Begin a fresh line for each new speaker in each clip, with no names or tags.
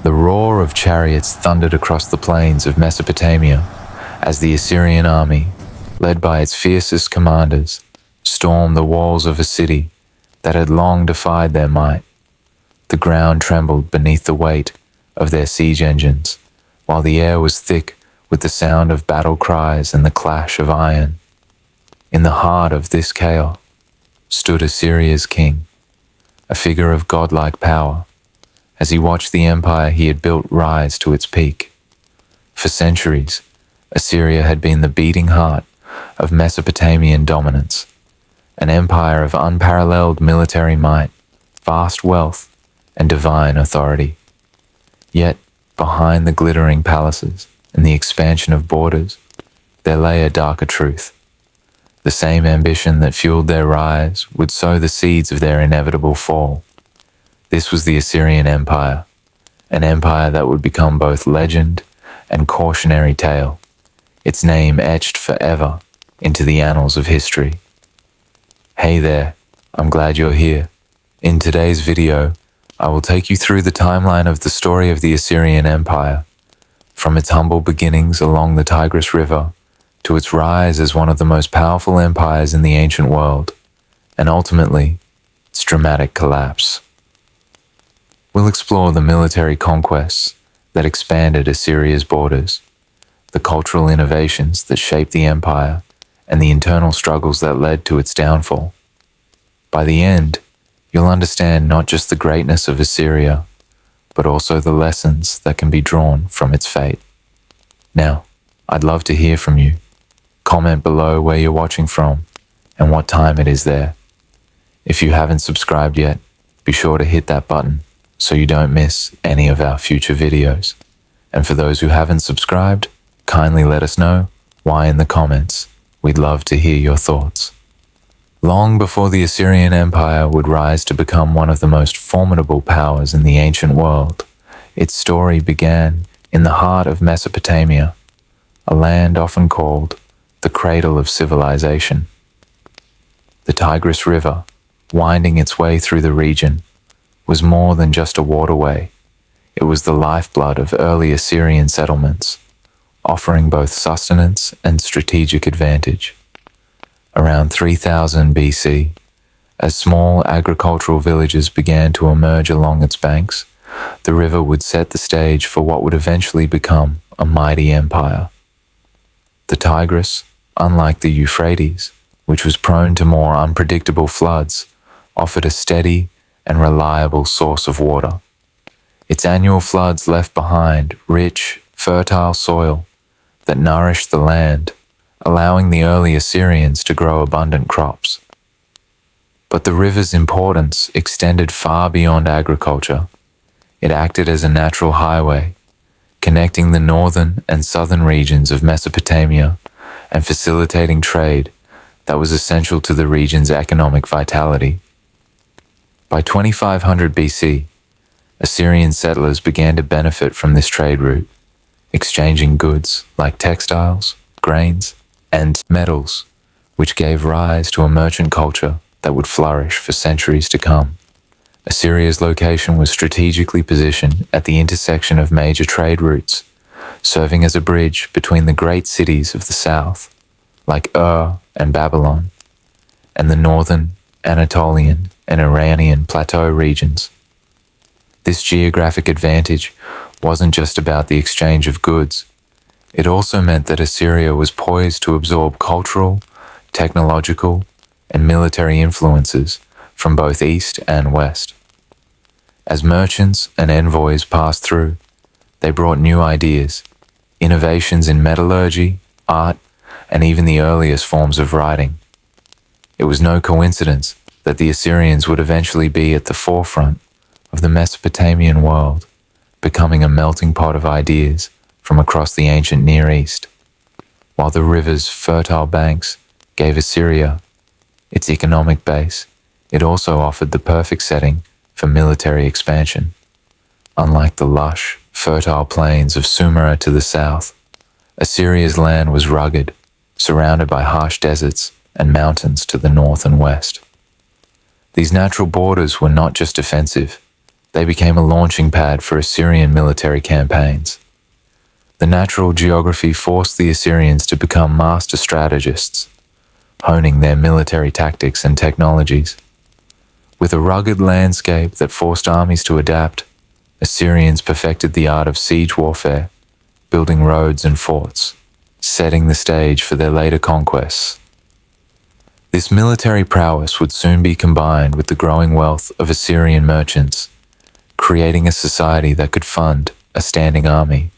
The roar of chariots thundered across the plains of Mesopotamia as the Assyrian army, led by its fiercest commanders, stormed the walls of a city that had long defied their might. The ground trembled beneath the weight of their siege engines, while the air was thick with the sound of battle cries and the clash of iron. In the heart of this chaos stood Assyria's king, a figure of godlike power, as he watched the empire he had built rise to its peak. For centuries, Assyria had been the beating heart of Mesopotamian dominance, an empire of unparalleled military might, vast wealth, and divine authority. Yet, behind the glittering palaces and the expansion of borders, there lay a darker truth. The same ambition that fueled their rise would sow the seeds of their inevitable fall. This was the Assyrian Empire, an empire that would become both legend and cautionary tale, its name etched forever into the annals of history. Hey there, I'm glad you're here. In today's video, I will take you through the timeline of the story of the Assyrian Empire, from its humble beginnings along the Tigris River to its rise as one of the most powerful empires in the ancient world, and ultimately, its dramatic collapse. We'll explore the military conquests that expanded Assyria's borders, the cultural innovations that shaped the empire, and the internal struggles that led to its downfall. By the end, you'll understand not just the greatness of Assyria, but also the lessons that can be drawn from its fate. Now, I'd love to hear from you. Comment below where you're watching from and what time it is there. If you haven't subscribed yet, be sure to hit that button so you don't miss any of our future videos. And for those who haven't subscribed, kindly let us know why in the comments. We'd love to hear your thoughts. Long before the Assyrian Empire would rise to become one of the most formidable powers in the ancient world, its story began in the heart of Mesopotamia, a land often called the cradle of civilization. The Tigris River, winding its way through the region, was more than just a waterway. It was the lifeblood of early Assyrian settlements, offering both sustenance and strategic advantage. Around 3000 BC, as small agricultural villages began to emerge along its banks, the river would set the stage for what would eventually become a mighty empire. The Tigris, unlike the Euphrates, which was prone to more unpredictable floods, offered a steady and reliable source of water. Its annual floods left behind rich, fertile soil that nourished the land, allowing the early Assyrians to grow abundant crops. But the river's importance extended far beyond agriculture. It acted as a natural highway, connecting the northern and southern regions of Mesopotamia and facilitating trade that was essential to the region's economic vitality. By 2500 BC, Assyrian settlers began to benefit from this trade route, exchanging goods like textiles, grains, and metals, which gave rise to a merchant culture that would flourish for centuries to come. Assyria's location was strategically positioned at the intersection of major trade routes, serving as a bridge between the great cities of the south, like and Babylon, and the northern, Anatolian, and Iranian plateau regions. This geographic advantage wasn't just about the exchange of goods. It also meant that Assyria was poised to absorb cultural, technological, and military influences from both east and west. As merchants and envoys passed through, they brought new ideas, innovations in metallurgy, art, and even the earliest forms of writing. It was no coincidence that the Assyrians would eventually be at the forefront of the Mesopotamian world, becoming a melting pot of ideas from across the ancient Near East. While the river's fertile banks gave Assyria its economic base, it also offered the perfect setting for military expansion. Unlike the lush, fertile plains of Sumer to the south, Assyria's land was rugged, surrounded by harsh deserts and mountains to the north and west. These natural borders were not just defensive, they became a launching pad for Assyrian military campaigns. The natural geography forced the Assyrians to become master strategists, honing their military tactics and technologies. With a rugged landscape that forced armies to adapt, Assyrians perfected the art of siege warfare, building roads and forts, setting the stage for their later conquests. This military prowess would soon be combined with the growing wealth of Assyrian merchants, creating a society that could fund a standing army.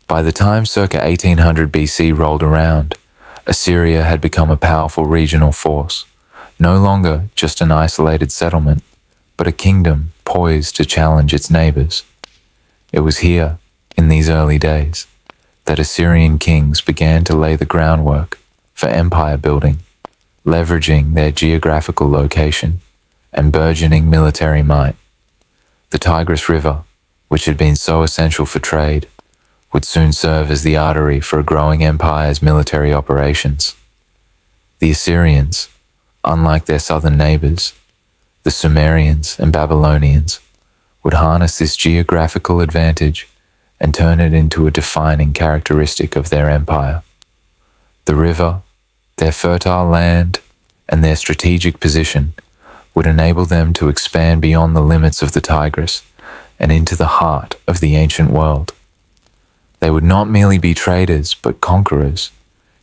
By the time circa 1800 BC rolled around, Assyria had become a powerful regional force, no longer just an isolated settlement, but a kingdom poised to challenge its neighbors. It was here, in these early days, that Assyrian kings began to lay the groundwork for empire building, leveraging their geographical location and burgeoning military might. The Tigris River, which had been so essential for trade, would soon serve as the artery for a growing empire's military operations. The Assyrians, unlike their southern neighbors, the Sumerians and Babylonians, would harness this geographical advantage and turn it into a defining characteristic of their empire. The river, their fertile land, and their strategic position would enable them to expand beyond the limits of the Tigris and into the heart of the ancient world. They would not merely be traders, but conquerors,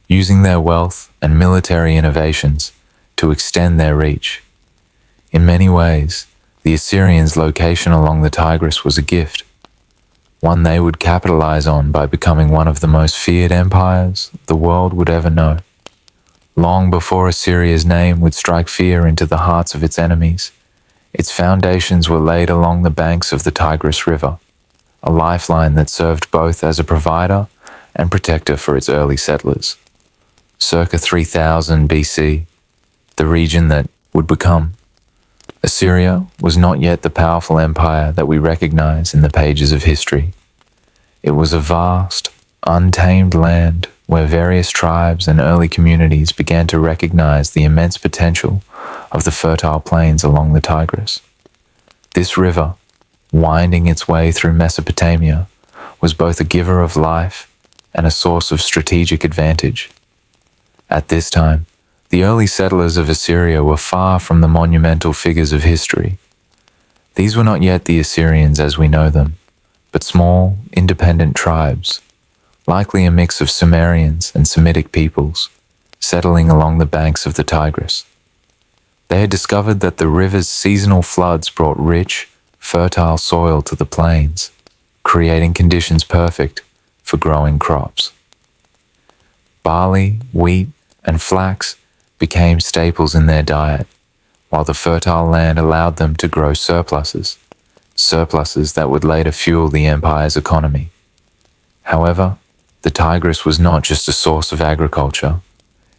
using their wealth and military innovations to extend their reach. In many ways, the Assyrians' location along the Tigris was a gift, one they would capitalize on by becoming one of the most feared empires the world would ever know. Long before Assyria's name would strike fear into the hearts of its enemies, its foundations were laid along the banks of the Tigris River, a lifeline that served both as a provider and protector for its early settlers. Circa 3000 BC, the region that would become Assyria was not yet the powerful empire that we recognize in the pages of history. It was a vast, untamed land where various tribes and early communities began to recognize the immense potential of the fertile plains along the Tigris. This river, winding its way through Mesopotamia, was both a giver of life and a source of strategic advantage. At this time, the early settlers of Assyria were far from the monumental figures of history. These were not yet the Assyrians as we know them, but small, independent tribes, likely a mix of Sumerians and Semitic peoples, settling along the banks of the Tigris. They had discovered that the river's seasonal floods brought rich, fertile soil to the plains, creating conditions perfect for growing crops. Barley, wheat, and flax became staples in their diet, while the fertile land allowed them to grow surpluses that would later fuel the empire's economy. However, the Tigris was not just a source of agriculture,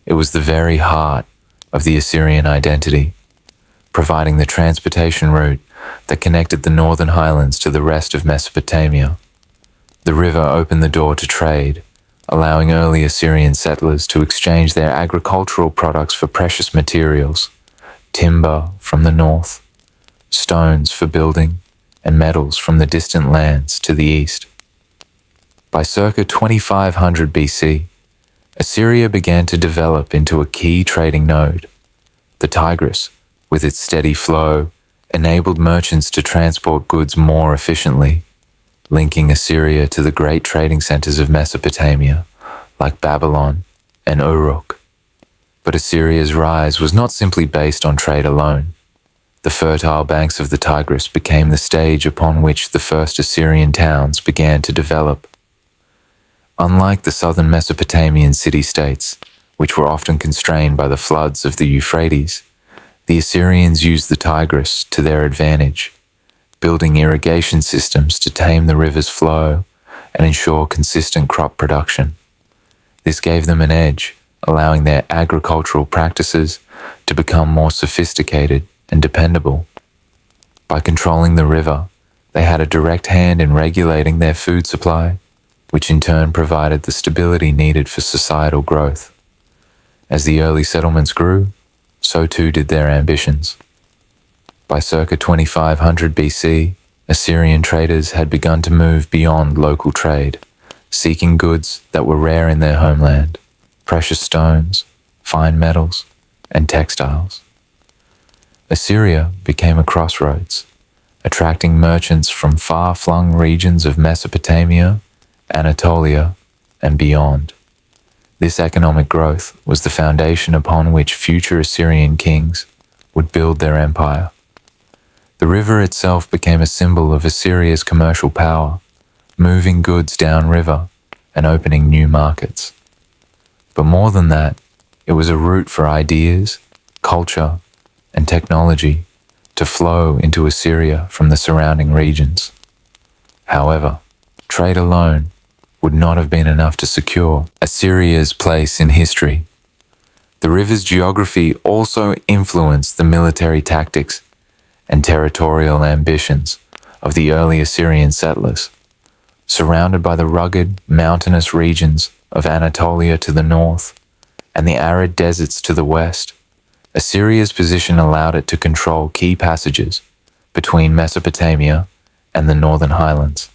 it was the very heart of the Assyrian identity, providing the transportation route that connected the northern highlands to the rest of Mesopotamia. The river opened the door to trade, allowing early Assyrian settlers to exchange their agricultural products for precious materials, timber from the north, stones for building, and metals from the distant lands to the east. By circa 2500 BC, Assyria began to develop into a key trading node. The Tigris, with its steady flow, enabled merchants to transport goods more efficiently, linking Assyria to the great trading centers of Mesopotamia, like Babylon and Uruk. But Assyria's rise was not simply based on trade alone. The fertile banks of the Tigris became the stage upon which the first Assyrian towns began to develop. Unlike the southern Mesopotamian city-states, which were often constrained by the floods of the Euphrates, the Assyrians used the Tigris to their advantage, building irrigation systems to tame the river's flow and ensure consistent crop production. This gave them an edge, allowing their agricultural practices to become more sophisticated and dependable. By controlling the river, they had a direct hand in regulating their food supply, which in turn provided the stability needed for societal growth. As the early settlements grew, so too did their ambitions. By circa 2500 BC, Assyrian traders had begun to move beyond local trade, seeking goods that were rare in their homeland: precious stones, fine metals, and textiles. Assyria became a crossroads, attracting merchants from far-flung regions of Mesopotamia, Anatolia, and beyond. This economic growth was the foundation upon which future Assyrian kings would build their empire. The river itself became a symbol of Assyria's commercial power, moving goods downriver and opening new markets. But more than that, it was a route for ideas, culture, and technology to flow into Assyria from the surrounding regions. However, trade alone would not have been enough to secure Assyria's place in history. The river's geography also influenced the military tactics and territorial ambitions of the early Assyrian settlers. Surrounded by the rugged, mountainous regions of Anatolia to the north and the arid deserts to the west, Assyria's position allowed it to control key passages between Mesopotamia and the northern highlands.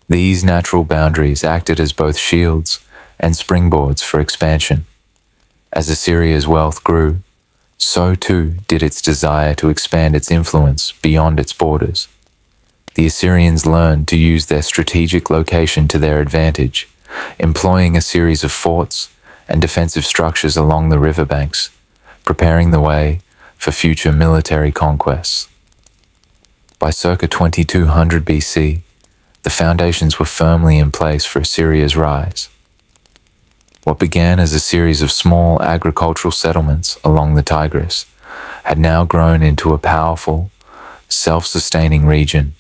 These natural boundaries acted as both shields and springboards for expansion. As Assyria's wealth grew, so too did its desire to expand its influence beyond its borders. The Assyrians learned to use their strategic location to their advantage, employing a series of forts and defensive structures along the riverbanks, preparing the way for future military conquests. By circa 2200 BC, the foundations were firmly in place for Assyria's rise. What began as a series of small agricultural settlements along the Tigris had now grown into a powerful, self-sustaining region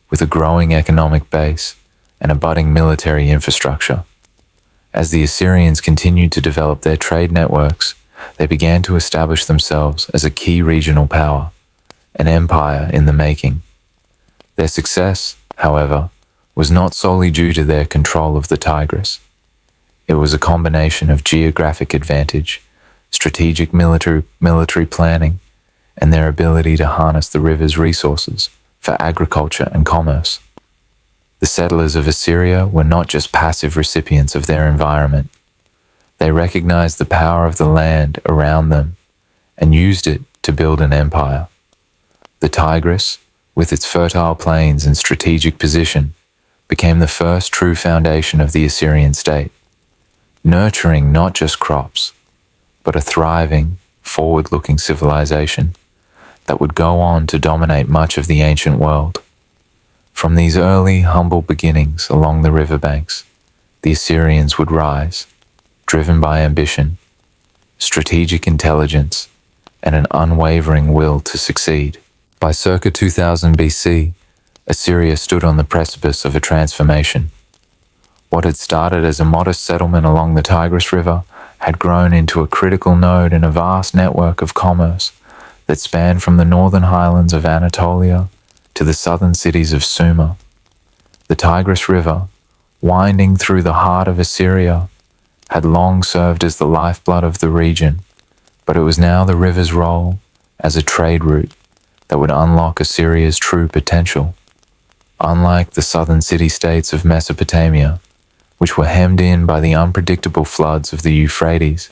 with a growing economic base and a budding military infrastructure. As the Assyrians continued to develop their trade networks, they began to establish themselves as a key regional power, an empire in the making. Their success, however, was not solely due to their control of the Tigris. It was a combination of geographic advantage, strategic military planning, and their ability to harness the river's resources for agriculture and commerce. The settlers of Assyria were not just passive recipients of their environment. They recognized the power of the land around them and used it to build an empire. The Tigris, with its fertile plains and strategic position, became the first true foundation of the Assyrian state, nurturing not just crops, but a thriving, forward-looking civilization that would go on to dominate much of the ancient world. From these early, humble beginnings along the riverbanks, the Assyrians would rise, driven by ambition, strategic intelligence, and an unwavering will to succeed. By circa 2000 BC, Assyria stood on the precipice of a transformation. What had started as a modest settlement along the Tigris River had grown into a critical node in a vast network of commerce that spanned from the northern highlands of Anatolia to the southern cities of Sumer. The Tigris River, winding through the heart of Assyria, had long served as the lifeblood of the region, but it was now the river's role as a trade route that would unlock Assyria's true potential. Unlike the southern city-states of Mesopotamia, which were hemmed in by the unpredictable floods of the Euphrates,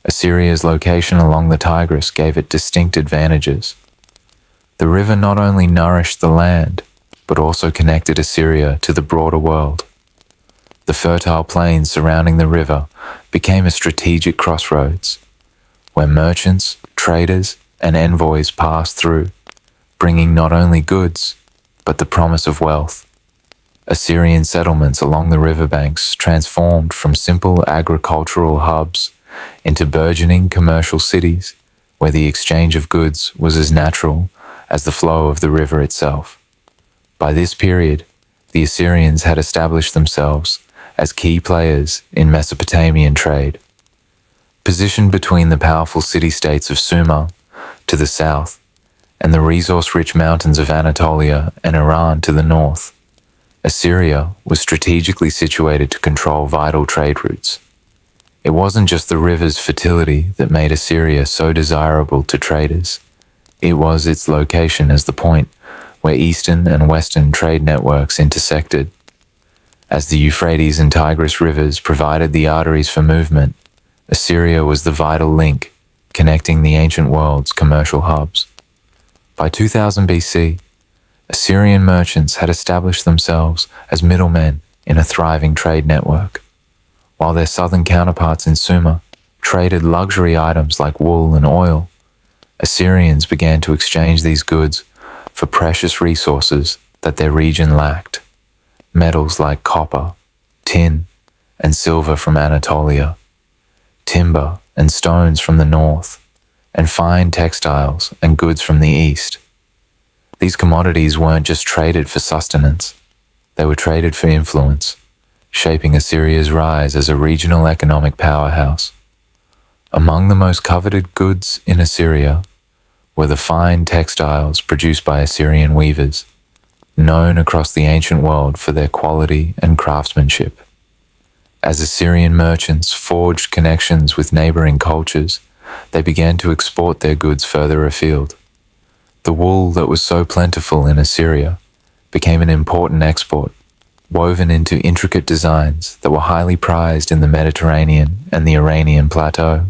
Assyria's location along the Tigris gave it distinct advantages. The river not only nourished the land, but also connected Assyria to the broader world. The fertile plains surrounding the river became a strategic crossroads, where merchants, traders, and envoys passed through, bringing not only goods, but the promise of wealth. Assyrian settlements along the riverbanks transformed from simple agricultural hubs into burgeoning commercial cities, where the exchange of goods was as natural as the flow of the river itself. By this period, the Assyrians had established themselves as key players in Mesopotamian trade. Positioned between the powerful city-states of Sumer to the south and the resource-rich mountains of Anatolia and Iran to the north, Assyria was strategically situated to control vital trade routes. It wasn't just the river's fertility that made Assyria so desirable to traders. It was its location as the point where eastern and western trade networks intersected. As the Euphrates and Tigris rivers provided the arteries for movement, Assyria was the vital link connecting the ancient world's commercial hubs. By 2000 BC, Assyrian merchants had established themselves as middlemen in a thriving trade network, while their southern counterparts in Sumer traded luxury items like wool and oil. Assyrians began to exchange these goods for precious resources that their region lacked, metals like copper, tin, and silver from Anatolia, timber and stones from the north, and fine textiles and goods from the east. These commodities weren't just traded for sustenance, they were traded for influence, shaping Assyria's rise as a regional economic powerhouse. Among the most coveted goods in Assyria were the fine textiles produced by Assyrian weavers, known across the ancient world for their quality and craftsmanship. As Assyrian merchants forged connections with neighboring cultures, they began to export their goods further afield. The wool that was so plentiful in Assyria became an important export, woven into intricate designs that were highly prized in the Mediterranean and the Iranian plateau.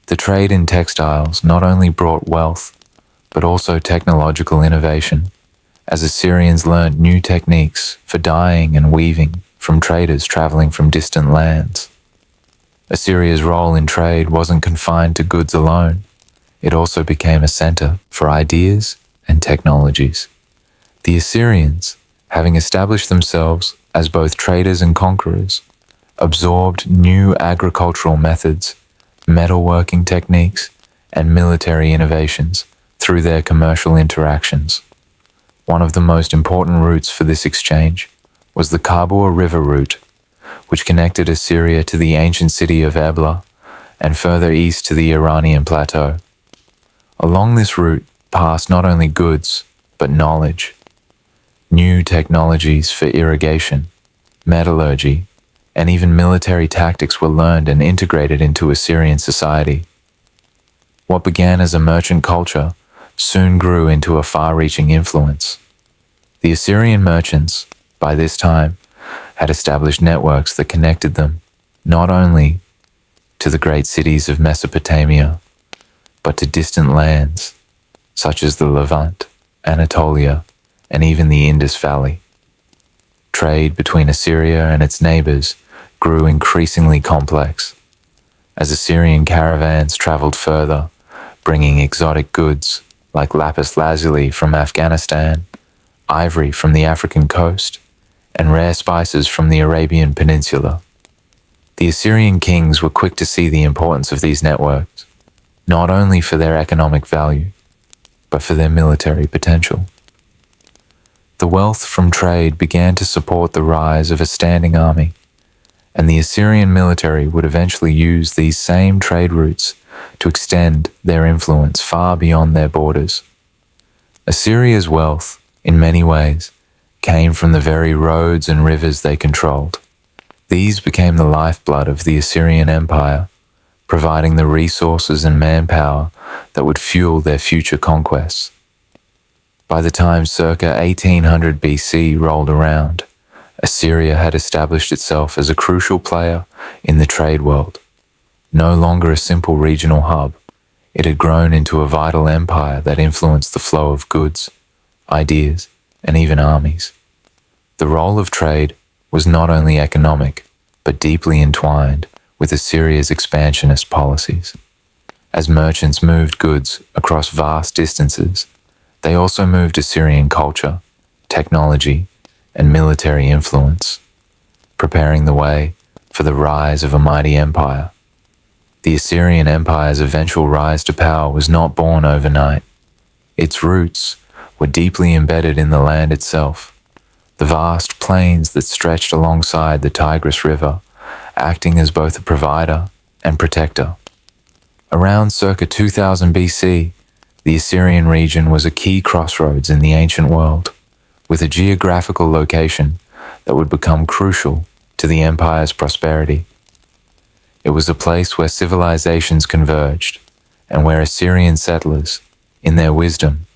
The trade in textiles not only brought wealth, but also technological innovation, as Assyrians learned new techniques for dyeing and weaving from traders traveling from distant lands. Assyria's role in trade wasn't confined to goods alone. It also became a center for ideas and technologies. The Assyrians, having established themselves as both traders and conquerors, absorbed new agricultural methods, metalworking techniques, and military innovations through their commercial interactions. One of the most important routes for this exchange was the Kabul River route, which connected Assyria to the ancient city of Ebla and further east to the Iranian plateau. Along this route passed not only goods, but knowledge. New technologies for irrigation, metallurgy, and even military tactics were learned and integrated into Assyrian society. What began as a merchant culture soon grew into a far-reaching influence. The Assyrian merchants, by this time, had established networks that connected them not only to the great cities of Mesopotamia, but to distant lands such as the Levant, Anatolia, and even the Indus Valley. Trade between Assyria and its neighbors grew increasingly complex as Assyrian caravans traveled further, bringing exotic goods like lapis lazuli from Afghanistan, ivory from the African coast, and rare spices from the Arabian Peninsula. The Assyrian kings were quick to see the importance of these networks, not only for their economic value, but for their military potential. The wealth from trade began to support the rise of a standing army, and the Assyrian military would eventually use these same trade routes to extend their influence far beyond their borders. Assyria's wealth, in many ways, came from the very roads and rivers they controlled. These became the lifeblood of the Assyrian Empire, providing the resources and manpower that would fuel their future conquests. By the time circa 1800 BC rolled around, Assyria had established itself as a crucial player in the trade world. No longer a simple regional hub, it had grown into a vital empire that influenced the flow of goods, ideas, and even armies. The role of trade was not only economic, but deeply entwined with Assyria's expansionist policies. As merchants moved goods across vast distances, they also moved Assyrian culture, technology, and military influence, preparing the way for the rise of a mighty empire. The Assyrian Empire's eventual rise to power was not born overnight. Its roots were deeply embedded in the land itself, the vast plains that stretched alongside the Tigris River, acting as both a provider and protector. Around circa 2000 BC, the Assyrian region was a key crossroads in the ancient world, with a geographical location that would become crucial to the empire's prosperity. It was a place where civilizations converged, and where Assyrian settlers, in their wisdom,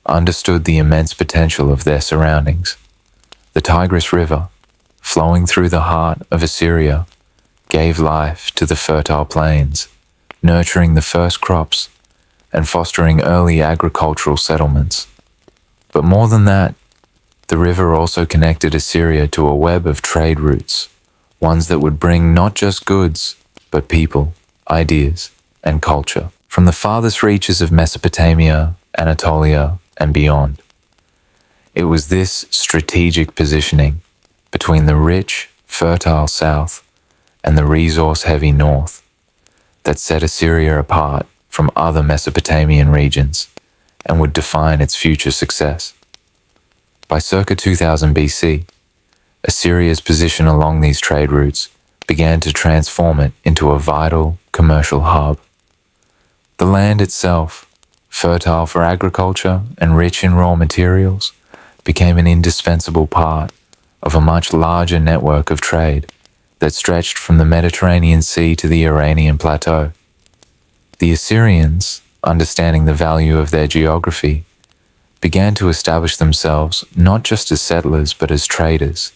understood the immense potential of their surroundings. The Tigris River, flowing through the heart of Assyria, gave life to the fertile plains, nurturing the first crops and fostering early agricultural settlements. But more than that, the river also connected Assyria to a web of trade routes, ones that would bring not just goods, but people, ideas, and culture from the farthest reaches of Mesopotamia, Anatolia, and beyond. It was this strategic positioning between the rich, fertile south and the resource-heavy north that set Assyria apart from other Mesopotamian regions and would define its future success. By circa 2000 BC, Assyria's position along these trade routes began to transform it into a vital commercial hub. The land itself, fertile for agriculture and rich in raw materials, became an indispensable part of a much larger network of trade that stretched from the Mediterranean Sea to the Iranian plateau. The Assyrians, understanding the value of their geography, began to establish themselves not just as settlers but as traders,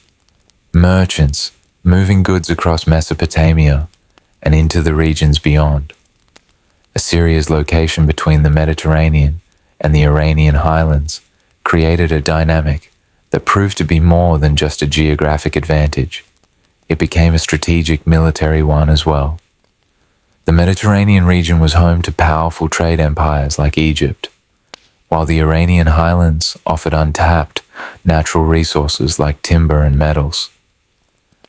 merchants moving goods across Mesopotamia and into the regions beyond. Assyria's location between the Mediterranean and the Iranian highlands created a dynamic that proved to be more than just a geographic advantage. It became a strategic military one as well. The Mediterranean region was home to powerful trade empires like Egypt, while the Iranian highlands offered untapped natural resources like timber and metals.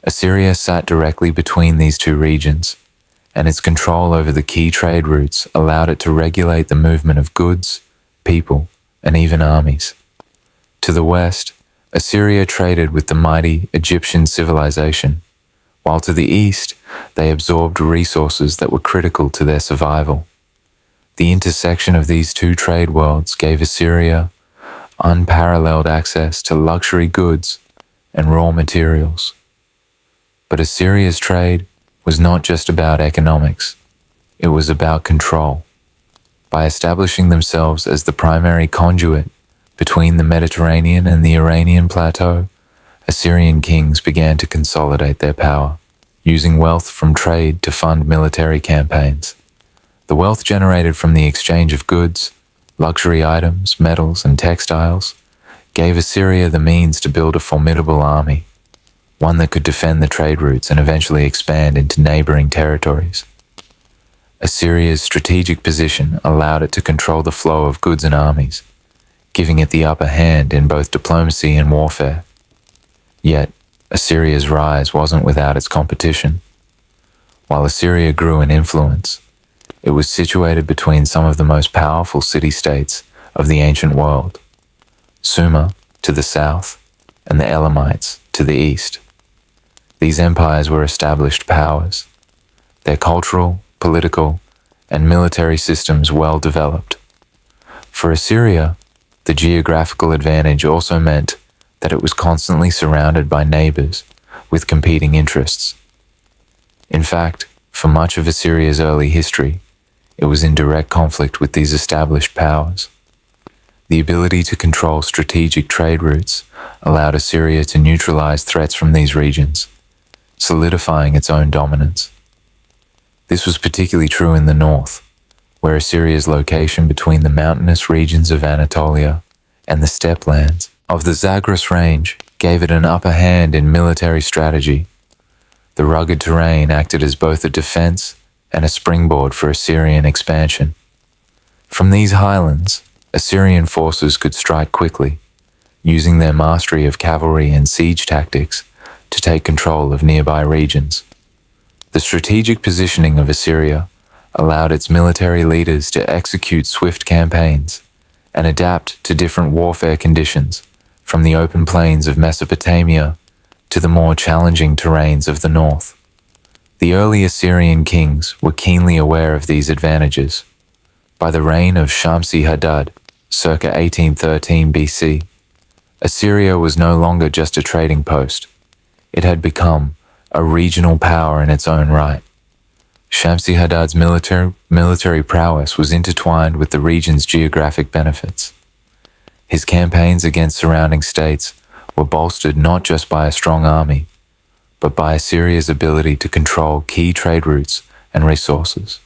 Assyria sat directly between these two regions, and its control over the key trade routes allowed it to regulate the movement of goods, people, and even armies. To the west, Assyria traded with the mighty Egyptian civilization, while to the east, they absorbed resources that were critical to their survival. The intersection of these two trade worlds gave Assyria unparalleled access to luxury goods and raw materials. But Assyria's trade was not just about economics, it was about control. By establishing themselves as the primary conduit between the Mediterranean and the Iranian plateau, Assyrian kings began to consolidate their power, using wealth from trade to fund military campaigns. The wealth generated from the exchange of goods, luxury items, metals, and textiles gave Assyria the means to build a formidable army, one that could defend the trade routes and eventually expand into neighboring territories. Assyria's strategic position allowed it to control the flow of goods and armies, giving it the upper hand in both diplomacy and warfare. Yet, Assyria's rise wasn't without its competition. While Assyria grew in influence, it was situated between some of the most powerful city-states of the ancient world, Sumer to the south and the Elamites to the east. These empires were established powers, their cultural, political, and military systems well developed. For Assyria, the geographical advantage also meant that it was constantly surrounded by neighbors with competing interests. In fact, for much of Assyria's early history, it was in direct conflict with these established powers. The ability to control strategic trade routes allowed Assyria to neutralize threats from these regions, solidifying its own dominance. This was particularly true in the north, where Assyria's location between the mountainous regions of Anatolia and the steppe lands of the Zagros range gave it an upper hand in military strategy. The rugged terrain acted as both a defense and a springboard for Assyrian expansion. From these highlands, Assyrian forces could strike quickly, using their mastery of cavalry and siege tactics to take control of nearby regions. The strategic positioning of Assyria allowed its military leaders to execute swift campaigns and adapt to different warfare conditions, from the open plains of Mesopotamia to the more challenging terrains of the north. The early Assyrian kings were keenly aware of these advantages. By the reign of Shamsi Hadad, circa 1813 BC, Assyria was no longer just a trading post. It had become a regional power in its own right. Shamsi Hadad's military prowess was intertwined with the region's geographic benefits. His campaigns against surrounding states were bolstered not just by a strong army, but by Assyria's ability to control key trade routes and resources.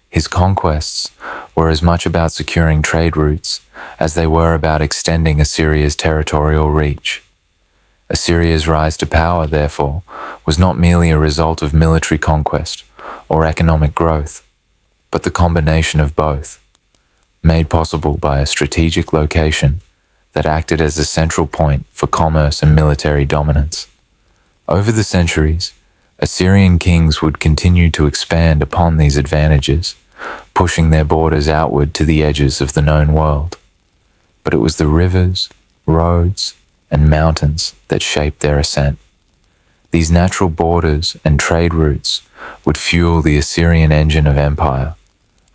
His conquests were as much about securing trade routes as they were about extending Assyria's territorial reach. Assyria's rise to power, therefore, was not merely a result of military conquest or economic growth, but the combination of both, made possible by a strategic location that acted as a central point for commerce and military dominance. Over the centuries, Assyrian kings would continue to expand upon these advantages, pushing their borders outward to the edges of the known world. But it was the rivers, roads, and mountains that shaped their ascent. These natural borders and trade routes would fuel the Assyrian engine of empire,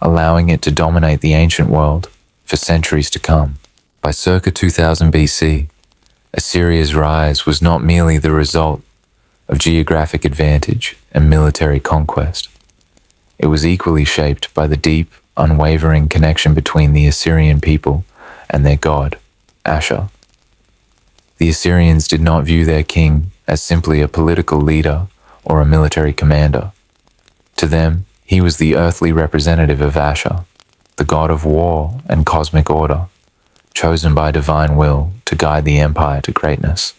allowing it to dominate the ancient world for centuries to come. By circa 2000 BC, Assyria's rise was not merely the result of geographic advantage and military conquest. It was equally shaped by the deep, unwavering connection between the Assyrian people and their god, Ashur. The Assyrians did not view their king as simply a political leader or a military commander. To them, he was the earthly representative of Ashur, the god of war and cosmic order, chosen by divine will to guide the empire to greatness.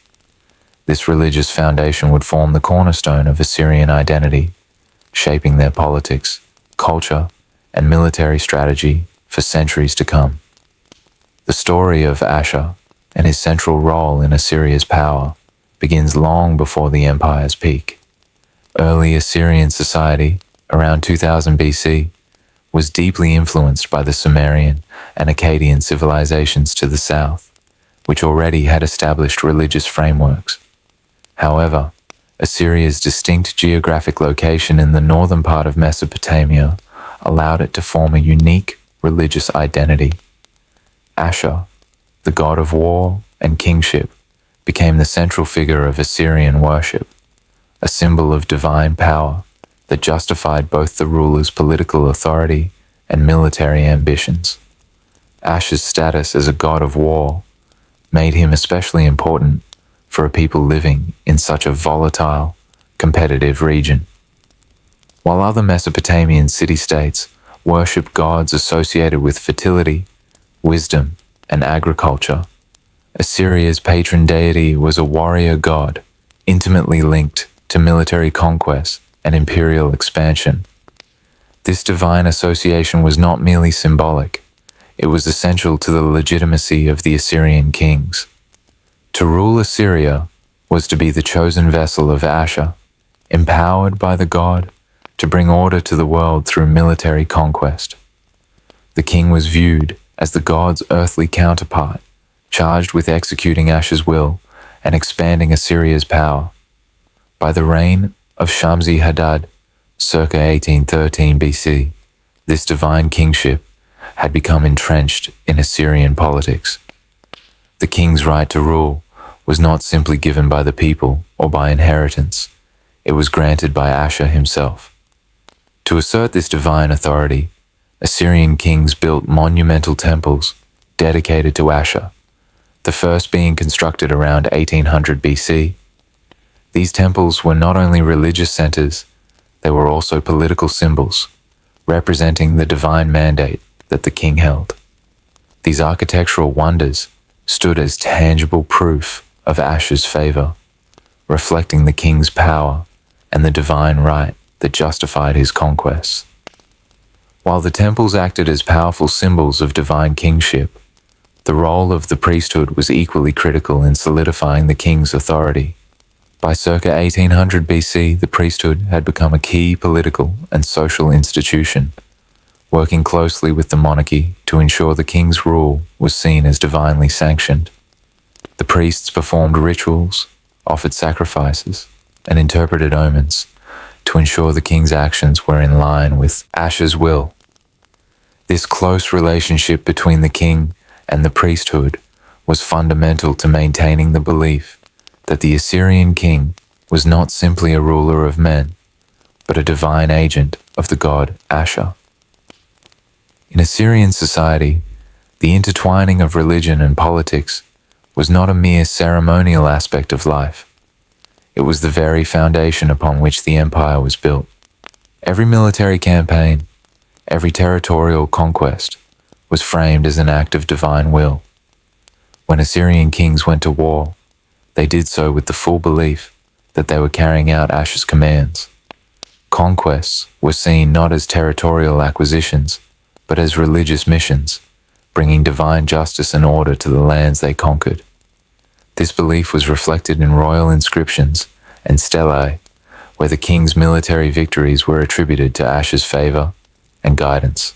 This religious foundation would form the cornerstone of Assyrian identity, shaping their politics, culture, and military strategy for centuries to come. The story of Ashur and his central role in Assyria's power begins long before the empire's peak. Early Assyrian society, around 2000 BC, was deeply influenced by the Sumerian and Akkadian civilizations to the south, which already had established religious frameworks. However, Assyria's distinct geographic location in the northern part of Mesopotamia allowed it to form a unique religious identity. Ashur, the god of war and kingship, became the central figure of Assyrian worship, a symbol of divine power that justified both the ruler's political authority and military ambitions. Ashur's status as a god of war made him especially important for a people living in such a volatile, competitive region. While other Mesopotamian city-states worshipped gods associated with fertility, wisdom, and agriculture, Assyria's patron deity was a warrior god intimately linked to military conquest and imperial expansion. This divine association was not merely symbolic, it was essential to the legitimacy of the Assyrian kings. To rule Assyria was to be the chosen vessel of Ashur, empowered by the god to bring order to the world through military conquest. The king was viewed as the god's earthly counterpart, charged with executing Ashur's will and expanding Assyria's power. By the reign of Shamsi Hadad, circa 1813 BC, this divine kingship had become entrenched in Assyrian politics. The king's right to rule was not simply given by the people or by inheritance, it was granted by Ashur himself. To assert this divine authority, Assyrian kings built monumental temples dedicated to Ashur, the first being constructed around 1800 BC. These temples were not only religious centers, they were also political symbols, representing the divine mandate that the king held. These architectural wonders stood as tangible proof of Ashur's favor, reflecting the king's power and the divine right that justified his conquests. While the temples acted as powerful symbols of divine kingship, the role of the priesthood was equally critical in solidifying the king's authority. By circa 1800 BC, the priesthood had become a key political and social institution, working closely with the monarchy to ensure the king's rule was seen as divinely sanctioned. The priests performed rituals, offered sacrifices, and interpreted omens to ensure the king's actions were in line with Ashur's will. This close relationship between the king and the priesthood was fundamental to maintaining the belief that the Assyrian king was not simply a ruler of men, but a divine agent of the god Ashur. In Assyrian society, the intertwining of religion and politics was not a mere ceremonial aspect of life. It was the very foundation upon which the empire was built. Every military campaign, every territorial conquest was framed as an act of divine will. When Assyrian kings went to war, they did so with the full belief that they were carrying out Ashur's commands. Conquests were seen not as territorial acquisitions, but as religious missions, bringing divine justice and order to the lands they conquered. This belief was reflected in royal inscriptions and stelae, where the king's military victories were attributed to Ashur's favor and guidance.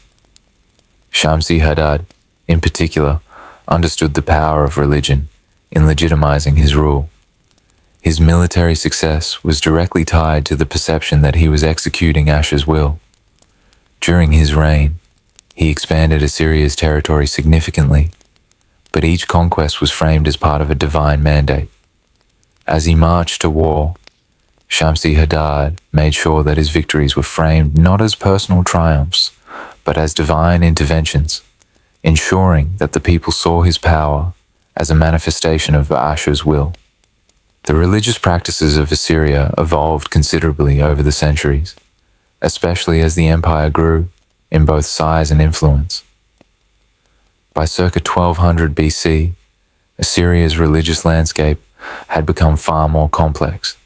Shamsi Hadad, in particular, understood the power of religion in legitimizing his rule. His military success was directly tied to the perception that he was executing Ashur's will. During his reign, he expanded Assyria's territory significantly, but each conquest was framed as part of a divine mandate. As he marched to war, Shamsi Hadad made sure that his victories were framed not as personal triumphs, but as divine interventions, ensuring that the people saw his power as a manifestation of Ashur's will. The religious practices of Assyria evolved considerably over the centuries, especially as the empire grew in both size and influence. By circa 1200 BC, Assyria's religious landscape had become far more complex.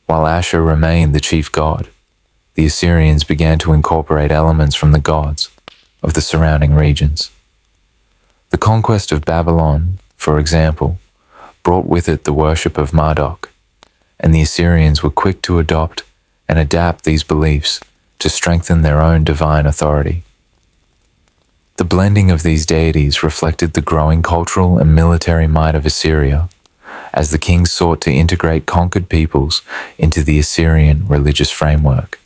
While Ashur remained the chief god, the Assyrians began to incorporate elements from the gods of the surrounding regions. The conquest of Babylon, for example, brought with it the worship of Marduk, and the Assyrians were quick to adopt and adapt these beliefs to strengthen their own divine authority. The blending of these deities reflected the growing cultural and military might of Assyria, as the kings sought to integrate conquered peoples into the Assyrian religious framework.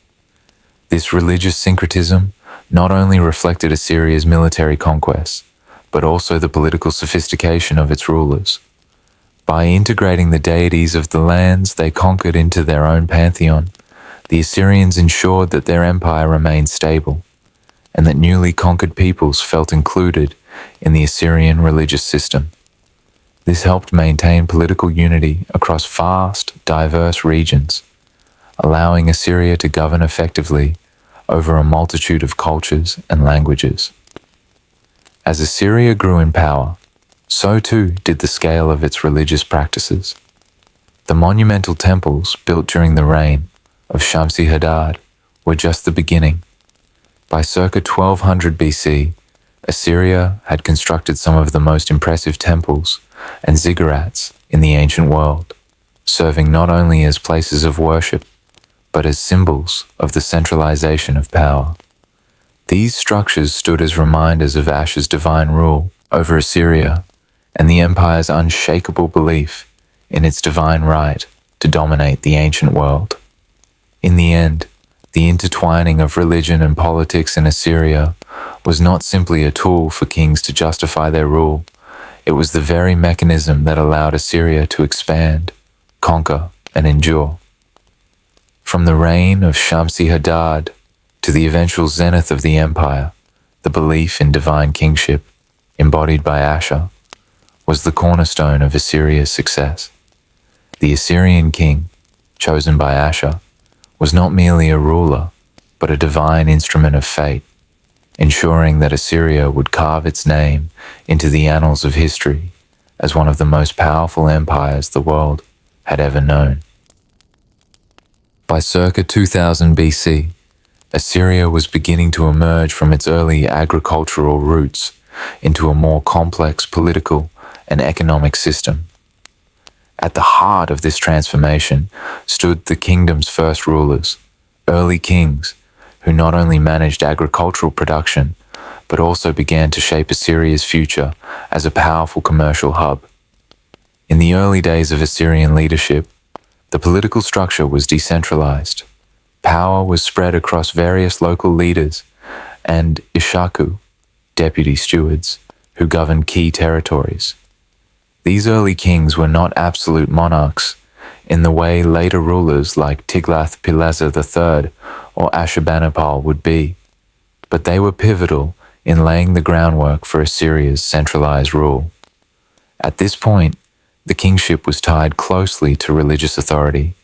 This religious syncretism not only reflected Assyria's military conquests, but also the political sophistication of its rulers. By integrating the deities of the lands they conquered into their own pantheon, the Assyrians ensured that their empire remained stable, and that newly conquered peoples felt included in the Assyrian religious system. This helped maintain political unity across vast, diverse regions, allowing Assyria to govern effectively over a multitude of cultures and languages. As Assyria grew in power, so too did the scale of its religious practices. The monumental temples built during the reign of Shamsi Hadad were just the beginning. By circa 1200 BC, Assyria had constructed some of the most impressive temples and ziggurats in the ancient world, serving not only as places of worship, but as symbols of the centralization of power. These structures stood as reminders of Ashur's divine rule over Assyria and the empire's unshakable belief in its divine right to dominate the ancient world. In the end, the intertwining of religion and politics in Assyria was not simply a tool for kings to justify their rule. It was the very mechanism that allowed Assyria to expand, conquer, and endure. From the reign of Shamsi Hadad to the eventual zenith of the empire, the belief in divine kingship, embodied by Ashur, was the cornerstone of Assyria's success. The Assyrian king, chosen by Ashur, was not merely a ruler, but a divine instrument of fate, ensuring that Assyria would carve its name into the annals of history as one of the most powerful empires the world had ever known. By circa 2000 BC, Assyria was beginning to emerge from its early agricultural roots into a more complex political and economic system. At the heart of this transformation stood the kingdom's first rulers, early kings, who not only managed agricultural production, but also began to shape Assyria's future as a powerful commercial hub. In the early days of Assyrian leadership, the political structure was decentralized. Power was spread across various local leaders and ishaku, deputy stewards, who governed key territories. These early kings were not absolute monarchs. in the way later rulers like Tiglath-Pileser III or Ashurbanipal would be, but they were pivotal in laying the groundwork for Assyria's centralized rule. At this point, the kingship was tied closely to religious authority,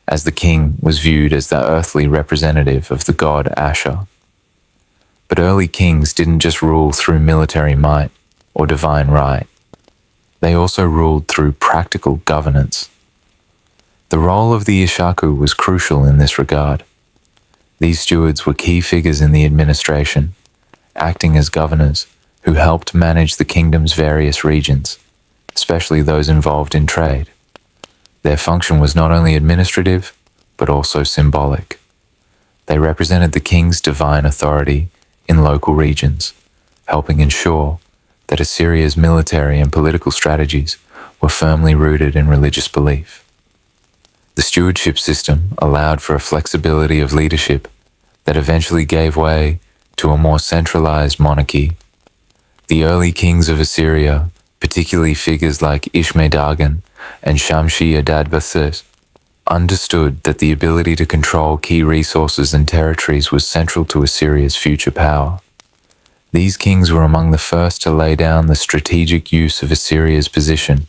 as the king was viewed as the earthly representative of the god Ashur. But early kings didn't just rule through military might or divine right. They also ruled through practical governance. The role of the Ishaku was crucial in this regard. These stewards were key figures in the administration, acting as governors who helped manage the kingdom's various regions, especially those involved in trade. Their function was not only administrative, but also symbolic. They represented the king's divine authority in local regions, helping ensure that Assyria's military and political strategies were firmly rooted in religious belief. The stewardship system allowed for a flexibility of leadership that eventually gave way to a more centralized monarchy. The early kings of Assyria, particularly figures like Ishme-Dagon and Shamsi Hadad, understood that the ability to control key resources and territories was central to Assyria's future power. These kings were among the first to lay down the strategic use of Assyria's position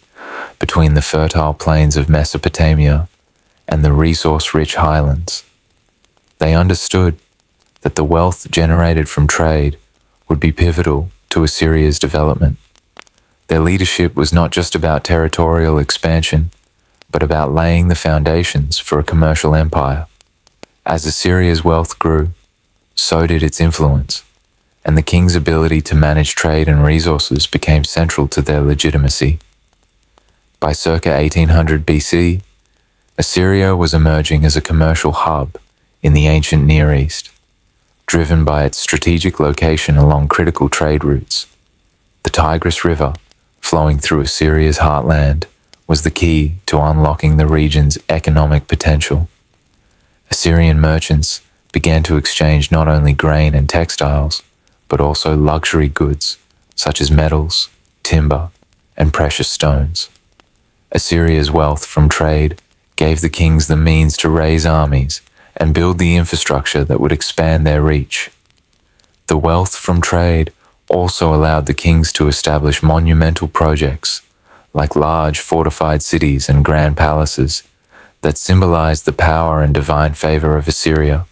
between the fertile plains of Mesopotamia and the resource-rich highlands. They understood that the wealth generated from trade would be pivotal to Assyria's development. Their leadership was not just about territorial expansion, but about laying the foundations for a commercial empire. As Assyria's wealth grew, so did its influence, and the king's ability to manage trade and resources became central to their legitimacy. By circa 1800 BC, Assyria was emerging as a commercial hub in the ancient Near East, driven by its strategic location along critical trade routes. The Tigris River, flowing through Assyria's heartland, was the key to unlocking the region's economic potential. Assyrian merchants began to exchange not only grain and textiles, but also luxury goods such as metals, timber, and precious stones. Assyria's wealth from trade gave the kings the means to raise armies and build the infrastructure that would expand their reach. The wealth from trade also allowed the kings to establish monumental projects, like large fortified cities and grand palaces, that symbolized the power and divine favor of Assyria.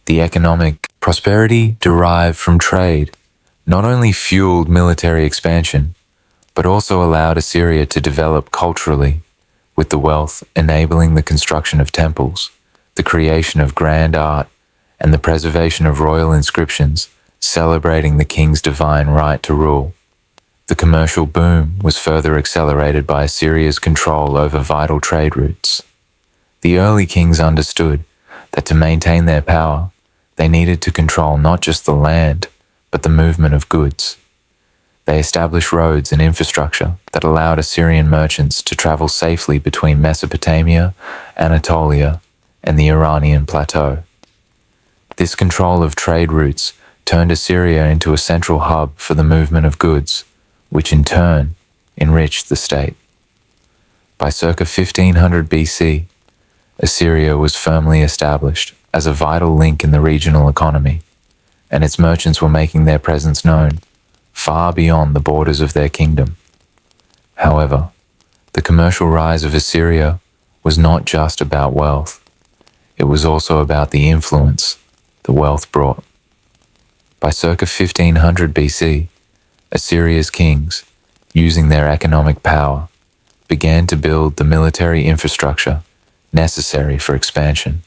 The economic prosperity derived from trade not only fueled military expansion, but also allowed Assyria to develop culturally, with the wealth enabling the construction of temples, the creation of grand art, and the preservation of royal inscriptions celebrating the king's divine right to rule. The commercial boom was further accelerated by Assyria's control over vital trade routes. The early kings understood that to maintain their power, they needed to control not just the land, but the movement of goods. They established roads and infrastructure that allowed Assyrian merchants to travel safely between Mesopotamia, Anatolia, and the Iranian plateau. This control of trade routes turned Assyria into a central hub for the movement of goods, which in turn enriched the state. By circa 1500 BC, Assyria was firmly established as a vital link in the regional economy, and its merchants were making their presence known far beyond the borders of their kingdom. However, the commercial rise of Assyria was not just about wealth. It was also about the influence the wealth brought. By circa 1500 BC, Assyria's kings, using their economic power, began to build the military infrastructure necessary for expansion.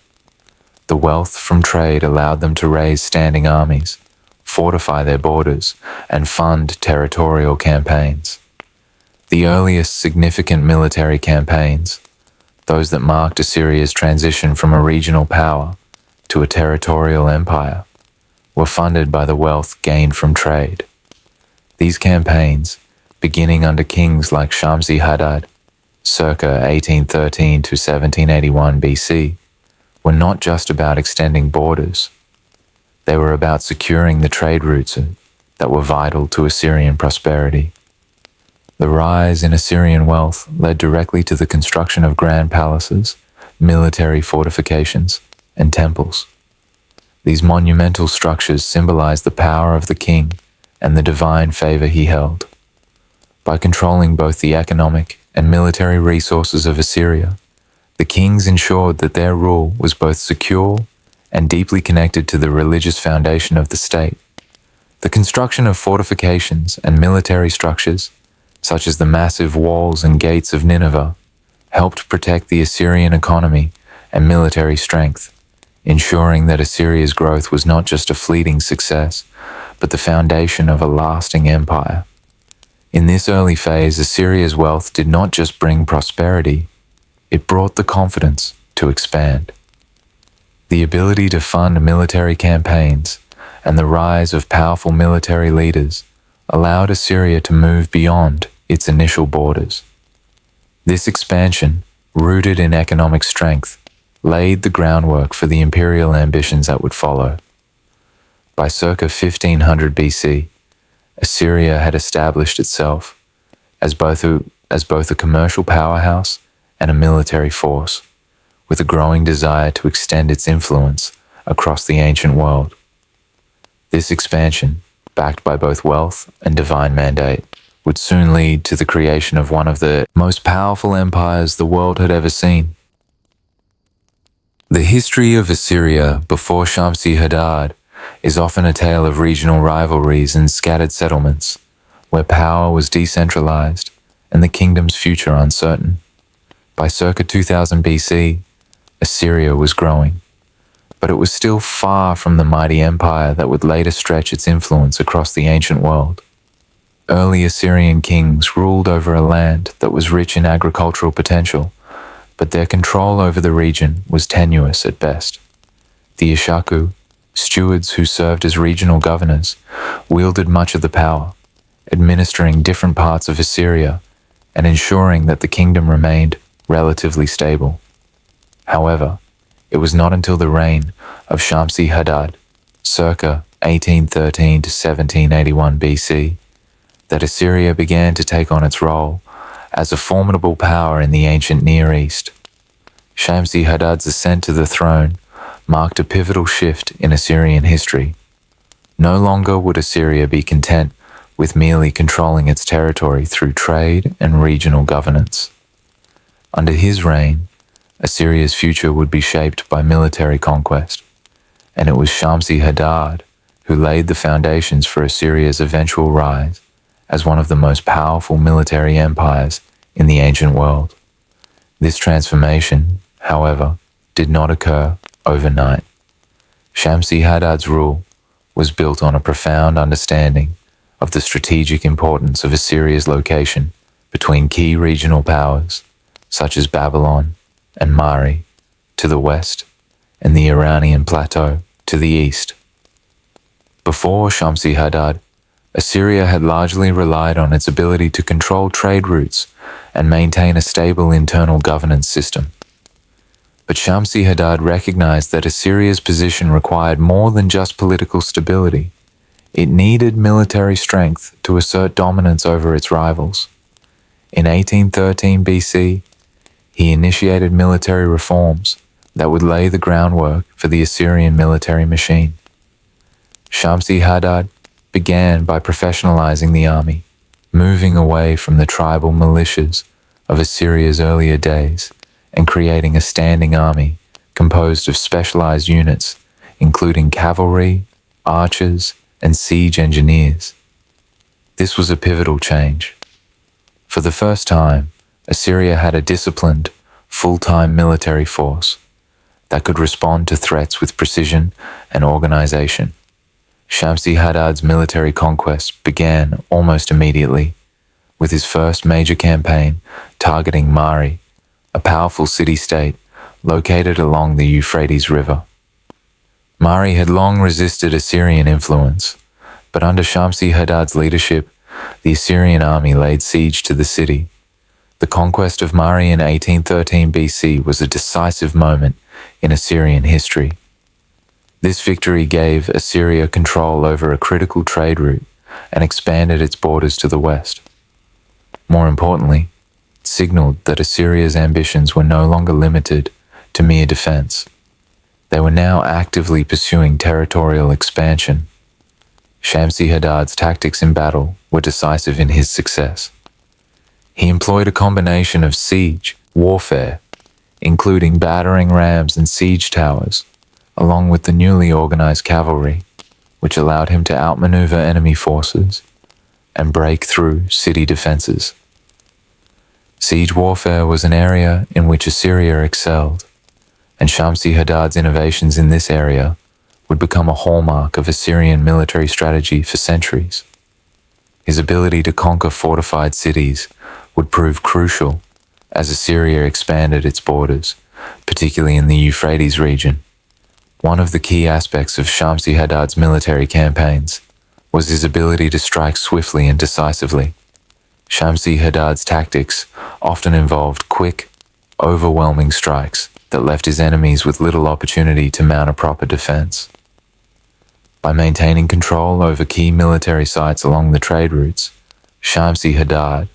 The wealth from trade allowed them to raise standing armies, fortify their borders, and fund territorial campaigns. The earliest significant military campaigns, those that marked Assyria's transition from a regional power to a territorial empire, were funded by the wealth gained from trade. These campaigns, beginning under kings like Shamsi Hadad, circa 1813 to 1781 BC, were not just about extending borders. They were about securing the trade routes that were vital to Assyrian prosperity. The rise in Assyrian wealth led directly to the construction of grand palaces, military fortifications, and temples. These monumental structures symbolized the power of the king and the divine favor he held. By controlling both the economic and military resources of Assyria, the kings ensured that their rule was both secure and deeply connected to the religious foundation of the state. The construction of fortifications and military structures, such as the massive walls and gates of Nineveh, helped protect the Assyrian economy and military strength, ensuring that Assyria's growth was not just a fleeting success, but the foundation of a lasting empire. In this early phase, Assyria's wealth did not just bring prosperity, it brought the confidence to expand. The ability to fund military campaigns and the rise of powerful military leaders allowed Assyria to move beyond its initial borders. This expansion, rooted in economic strength, laid the groundwork for the imperial ambitions that would follow. By circa 1500 BC, Assyria had established itself as both a commercial powerhouse and a military force, with a growing desire to extend its influence across the ancient world. This expansion, backed by both wealth and divine mandate, would soon lead to the creation of one of the most powerful empires the world had ever seen. The history of Assyria before Shamsi Hadad is often a tale of regional rivalries and scattered settlements, where power was decentralized and the kingdom's future uncertain. By circa 2000 BC, Assyria was growing, but it was still far from the mighty empire that would later stretch its influence across the ancient world. Early Assyrian kings ruled over a land that was rich in agricultural potential, but their control over the region was tenuous at best. The Ishaku, stewards who served as regional governors, wielded much of the power, administering different parts of Assyria and ensuring that the kingdom remained relatively stable. However, it was not until the reign of Shamsi Hadad, circa 1813 to 1781 BC, that Assyria began to take on its role as a formidable power in the ancient Near East. Shamsi Hadad's ascent to the throne marked a pivotal shift in Assyrian history. No longer would Assyria be content with merely controlling its territory through trade and regional governance. Under his reign, Assyria's future would be shaped by military conquest, and it was Shamsi Hadad who laid the foundations for Assyria's eventual rise as one of the most powerful military empires in the ancient world. This transformation, however, did not occur overnight. Shamsi Hadad's rule was built on a profound understanding of the strategic importance of Assyria's location between key regional powers such as Babylon and Mari to the west and the Iranian plateau to the east. Before Shamsi Hadad, Assyria had largely relied on its ability to control trade routes and maintain a stable internal governance system. But Shamsi Hadad recognized that Assyria's position required more than just political stability. It needed military strength to assert dominance over its rivals. In 1813 BC, he initiated military reforms that would lay the groundwork for the Assyrian military machine. Shamsi Hadad began by professionalizing the army, moving away from the tribal militias of Assyria's earlier days and creating a standing army composed of specialized units, including cavalry, archers, and siege engineers. This was a pivotal change. For the first time, Assyria had a disciplined, full-time military force that could respond to threats with precision and organization. Shamsi Hadad's military conquest began almost immediately, with his first major campaign targeting Mari, a powerful city-state located along the Euphrates River. Mari had long resisted Assyrian influence, but under Shamsi Hadad's leadership, the Assyrian army laid siege to the city. The conquest of Mari in 1813 BC was a decisive moment in Assyrian history. This victory gave Assyria control over a critical trade route and expanded its borders to the west. More importantly, it signaled that Assyria's ambitions were no longer limited to mere defense. They were now actively pursuing territorial expansion. Shamsi Hadad's tactics in battle were decisive in his success. He employed a combination of siege, warfare, including battering rams and siege towers, along with the newly organized cavalry, which allowed him to outmaneuver enemy forces and break through city defenses. Siege warfare was an area in which Assyria excelled, and Shamsi Hadad's innovations in this area would become a hallmark of Assyrian military strategy for centuries. His ability to conquer fortified cities would prove crucial as Assyria expanded its borders, particularly in the Euphrates region. One of the key aspects of Shamsi Hadad's military campaigns was his ability to strike swiftly and decisively. Shamsi Hadad's tactics often involved quick, overwhelming strikes that left his enemies with little opportunity to mount a proper defense. By maintaining control over key military sites along the trade routes, Shamsi Hadad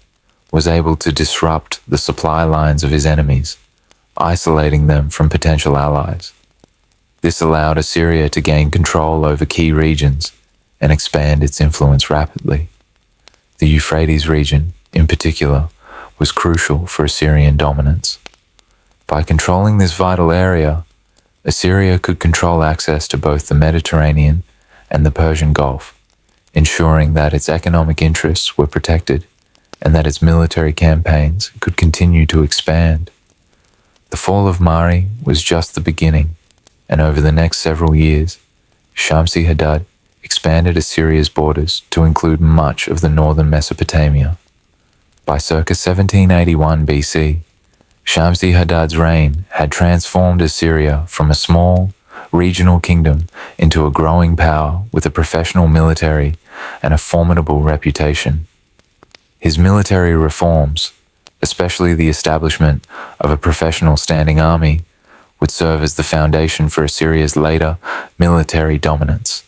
was able to disrupt the supply lines of his enemies, isolating them from potential allies. This allowed Assyria to gain control over key regions and expand its influence rapidly. The Euphrates region, in particular, was crucial for Assyrian dominance. By controlling this vital area, Assyria could control access to both the Mediterranean and the Persian Gulf, ensuring that its economic interests were protected and that its military campaigns could continue to expand. The fall of Mari was just the beginning, and over the next several years, Shamsi Hadad expanded Assyria's borders to include much of the northern Mesopotamia. By circa 1781 BC, Shamsi Hadad's reign had transformed Assyria from a small, regional kingdom into a growing power with a professional military and a formidable reputation. His military reforms, especially the establishment of a professional standing army, would serve as the foundation for Assyria's later military dominance.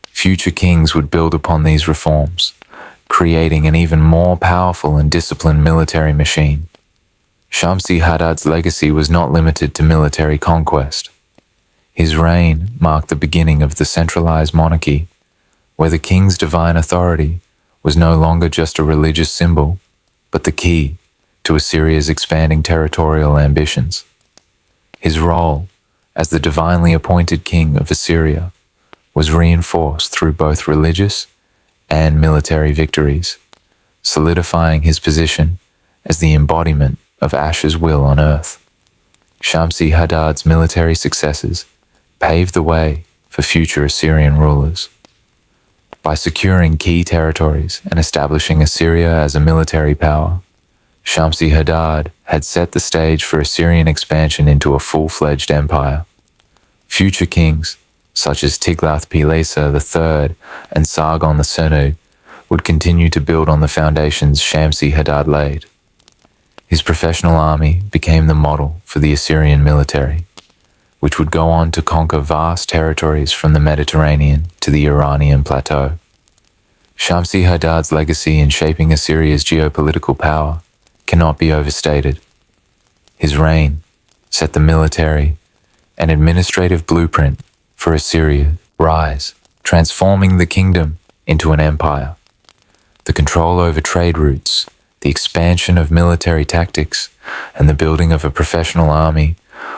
Future kings would build upon these reforms, creating an even more powerful and disciplined military machine. Shamsi Hadad's legacy was not limited to military conquest. His reign marked the beginning of the centralized monarchy, where the king's divine authority was no longer just a religious symbol, but the key to Assyria's expanding territorial ambitions. His role as the divinely appointed king of Assyria was reinforced through both religious and military victories, solidifying his position as the embodiment of Ashur's will on earth. Shamsi Hadad's military successes paved the way for future Assyrian rulers. By securing key territories and establishing Assyria as a military power, Shamsi Hadad had set the stage for Assyrian expansion into a full-fledged empire. Future kings, such as Tiglath-Pileser III and Sargon the Sennu, would continue to build on the foundations Shamsi Hadad laid. His professional army became the model for the Assyrian military, which would go on to conquer vast territories from the Mediterranean to the Iranian plateau. Shamsi Hadad's legacy in shaping Assyria's geopolitical power cannot be overstated. His reign set the military and administrative blueprint for Assyria's rise, transforming the kingdom into an empire. The control over trade routes, the expansion of military tactics, and the building of a professional army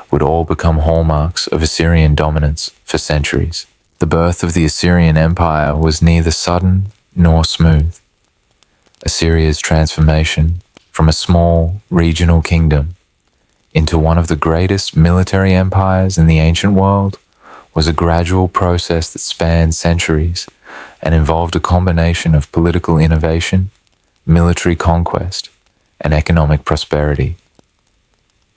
would all become hallmarks of Assyrian dominance for centuries. The birth of the Assyrian Empire was neither sudden nor smooth. Assyria's transformation from a small, regional kingdom into one of the greatest military empires in the ancient world was a gradual process that spanned centuries and involved a combination of political innovation, military conquest, and economic prosperity.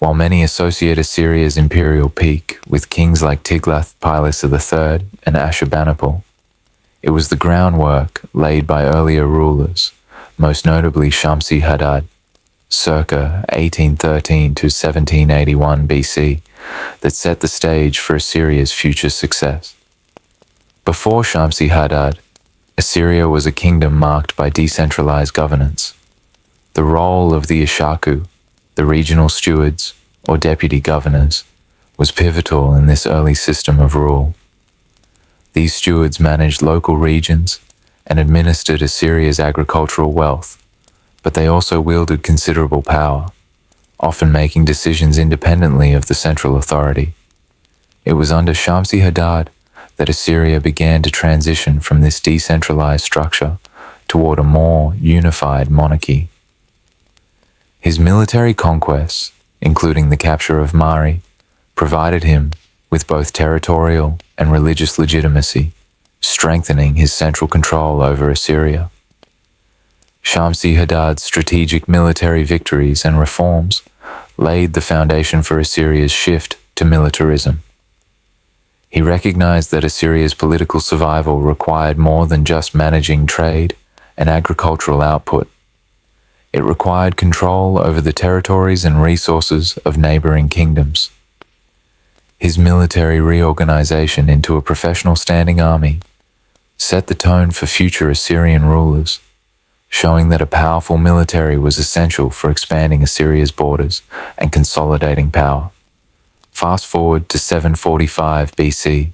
While many associate Assyria's imperial peak with kings like Tiglath-Pileser III and Ashurbanipal, it was the groundwork laid by earlier rulers, most notably Shamsi Hadad, circa 1813 to 1781 BC, that set the stage for Assyria's future success. Before Shamsi Hadad, Assyria was a kingdom marked by decentralized governance. The role of the Ishaku, the regional stewards or deputy governors, was pivotal in this early system of rule. These stewards managed local regions and administered Assyria's agricultural wealth, but they also wielded considerable power, often making decisions independently of the central authority. It was under Shamsi Hadad that Assyria began to transition from this decentralized structure toward a more unified monarchy. His military conquests, including the capture of Mari, provided him with both territorial and religious legitimacy, strengthening his central control over Assyria. Shamsi Hadad's strategic military victories and reforms laid the foundation for Assyria's shift to militarism. He recognized that Assyria's political survival required more than just managing trade and agricultural output. It required control over the territories and resources of neighboring kingdoms. His military reorganization into a professional standing army set the tone for future Assyrian rulers, showing that a powerful military was essential for expanding Assyria's borders and consolidating power. Fast forward to 745 BC,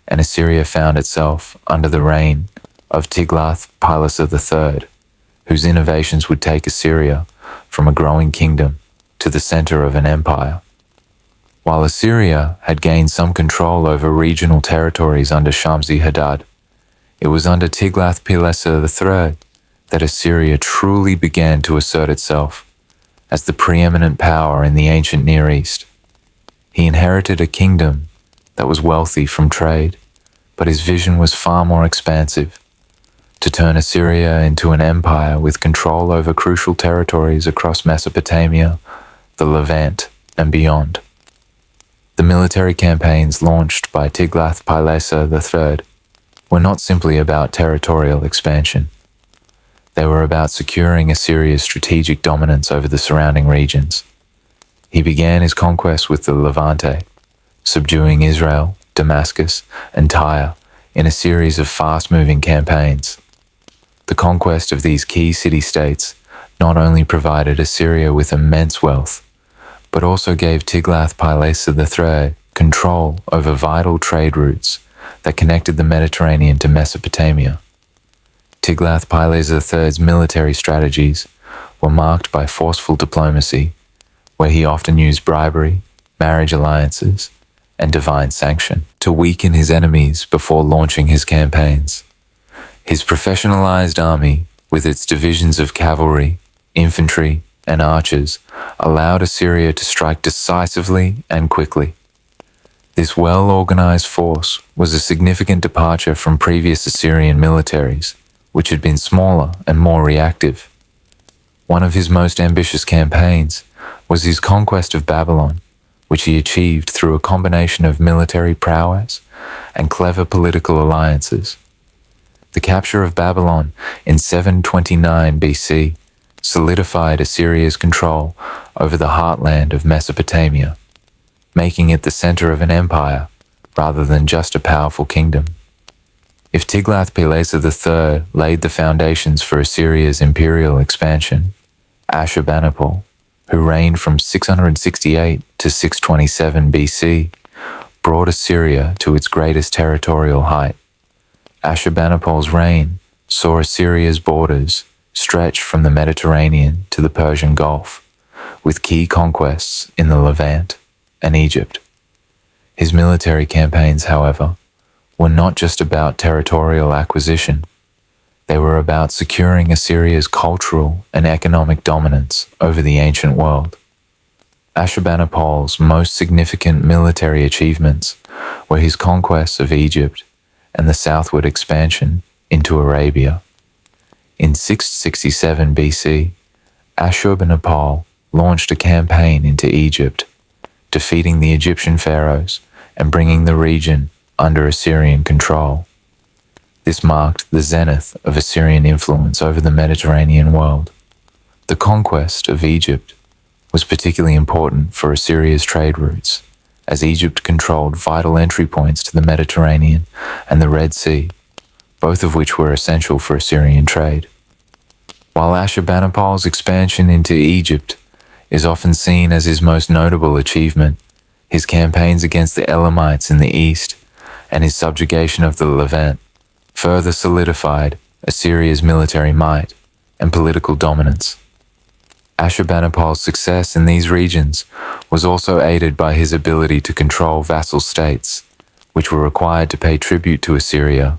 and Assyria found itself under the reign of Tiglath-Pileser III, whose innovations would take Assyria from a growing kingdom to the center of an empire. While Assyria had gained some control over regional territories under Shamsi Hadad, it was under Tiglath-Pileser III that Assyria truly began to assert itself as the preeminent power in the ancient Near East. He inherited a kingdom that was wealthy from trade, but his vision was far more expansive: to turn Assyria into an empire with control over crucial territories across Mesopotamia, the Levant, and beyond. The military campaigns launched by Tiglath-Pileser III were not simply about territorial expansion. They were about securing Assyria's strategic dominance over the surrounding regions. He began his conquest with the Levante, subduing Israel, Damascus, and Tyre in a series of fast-moving campaigns. The conquest of these key city-states not only provided Assyria with immense wealth, but also gave Tiglath-Pileser III control over vital trade routes that connected the Mediterranean to Mesopotamia. Tiglath-Pileser III's military strategies were marked by forceful diplomacy, where he often used bribery, marriage alliances, and divine sanction to weaken his enemies before launching his campaigns. His professionalized army, with its divisions of cavalry, infantry, and archers, allowed Assyria to strike decisively and quickly. This well-organized force was a significant departure from previous Assyrian militaries, which had been smaller and more reactive. One of his most ambitious campaigns was his conquest of Babylon, which he achieved through a combination of military prowess and clever political alliances. The capture of Babylon in 729 BC solidified Assyria's control over the heartland of Mesopotamia, making it the center of an empire rather than just a powerful kingdom. If Tiglath-Pileser III laid the foundations for Assyria's imperial expansion, Ashurbanipal, who reigned from 668 to 627 BC, brought Assyria to its greatest territorial height. Ashurbanipal's reign saw Assyria's borders stretch from the Mediterranean to the Persian Gulf, with key conquests in the Levant and Egypt. His military campaigns, however, were not just about territorial acquisition. They were about securing Assyria's cultural and economic dominance over the ancient world. Ashurbanipal's most significant military achievements were his conquests of Egypt and the southward expansion into Arabia. In 667 BC, Ashurbanipal launched a campaign into Egypt, defeating the Egyptian pharaohs and bringing the region under Assyrian control. This marked the zenith of Assyrian influence over the Mediterranean world. The conquest of Egypt was particularly important for Assyria's trade routes, as Egypt controlled vital entry points to the Mediterranean and the Red Sea, both of which were essential for Assyrian trade. While Ashurbanipal's expansion into Egypt is often seen as his most notable achievement, his campaigns against the Elamites in the east and his subjugation of the Levant further solidified Assyria's military might and political dominance. Ashurbanipal's success in these regions was also aided by his ability to control vassal states, which were required to pay tribute to Assyria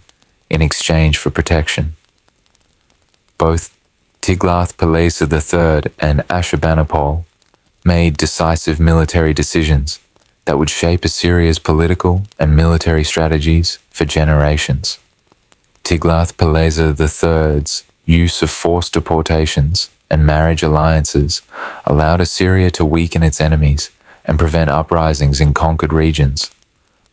in exchange for protection. Both Tiglath-Pileser III and Ashurbanipal made decisive military decisions that would shape Assyria's political and military strategies for generations. Tiglath-Pileser III's use of forced deportations and marriage alliances allowed Assyria to weaken its enemies and prevent uprisings in conquered regions.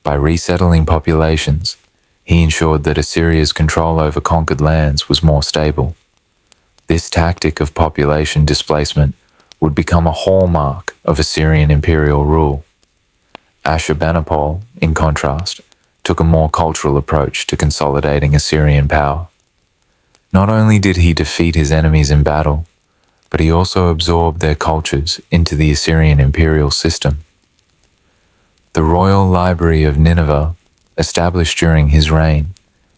By resettling populations, he ensured that Assyria's control over conquered lands was more stable. This tactic of population displacement would become a hallmark of Assyrian imperial rule. Ashurbanipal, in contrast, took a more cultural approach to consolidating Assyrian power. Not only did he defeat his enemies in battle, but he also absorbed their cultures into the Assyrian imperial system. The royal library of Nineveh, established during his reign,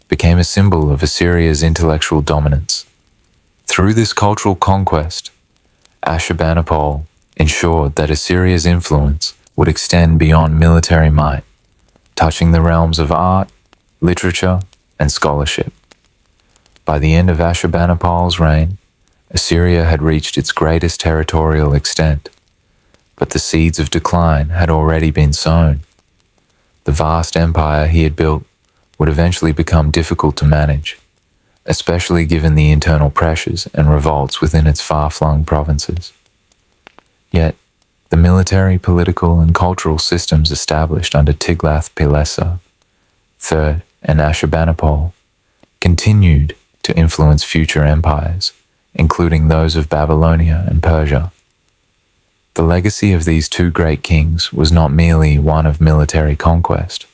became a symbol of Assyria's intellectual dominance. Through this cultural conquest, Ashurbanipal ensured that Assyria's influence would extend beyond military might, touching the realms of art, literature, and scholarship. By the end of Ashurbanipal's reign, Assyria had reached its greatest territorial extent, but the seeds of decline had already been sown. The vast empire he had built would eventually become difficult to manage, especially given the internal pressures and revolts within its far-flung provinces. Yet, the military, political, and cultural systems established under Tiglath-Pileser III and Ashurbanipal continued to influence future empires, including those of Babylonia and Persia. The legacy of these two great kings was not merely one of military conquest.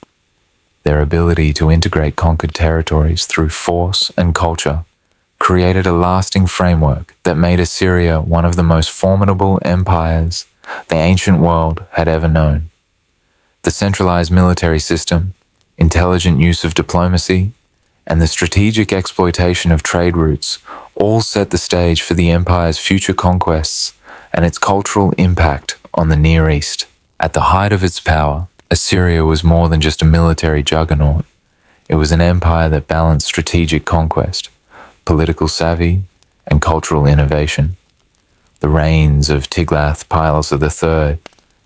Their ability to integrate conquered territories through force and culture created a lasting framework that made Assyria one of the most formidable empires the ancient world had ever known. The centralized military system, intelligent use of diplomacy, and the strategic exploitation of trade routes all set the stage for the empire's future conquests and its cultural impact on the Near East. At the height of its power, Assyria was more than just a military juggernaut. It was an empire that balanced strategic conquest, political savvy, and cultural innovation. The reigns of Tiglath-Pileser III,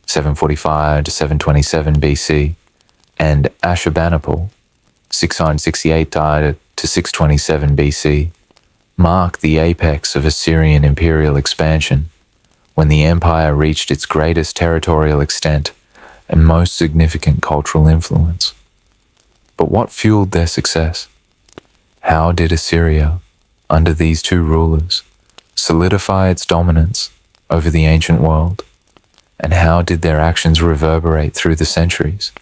745 to 727 BC, and Ashurbanipal, 668 to 627 BC, mark the apex of Assyrian imperial expansion, when the empire reached its greatest territorial extent and most significant cultural influence. But what fueled their success? How did Assyria, under these two rulers, solidify its dominance over the ancient world? And how did their actions reverberate through the centuries?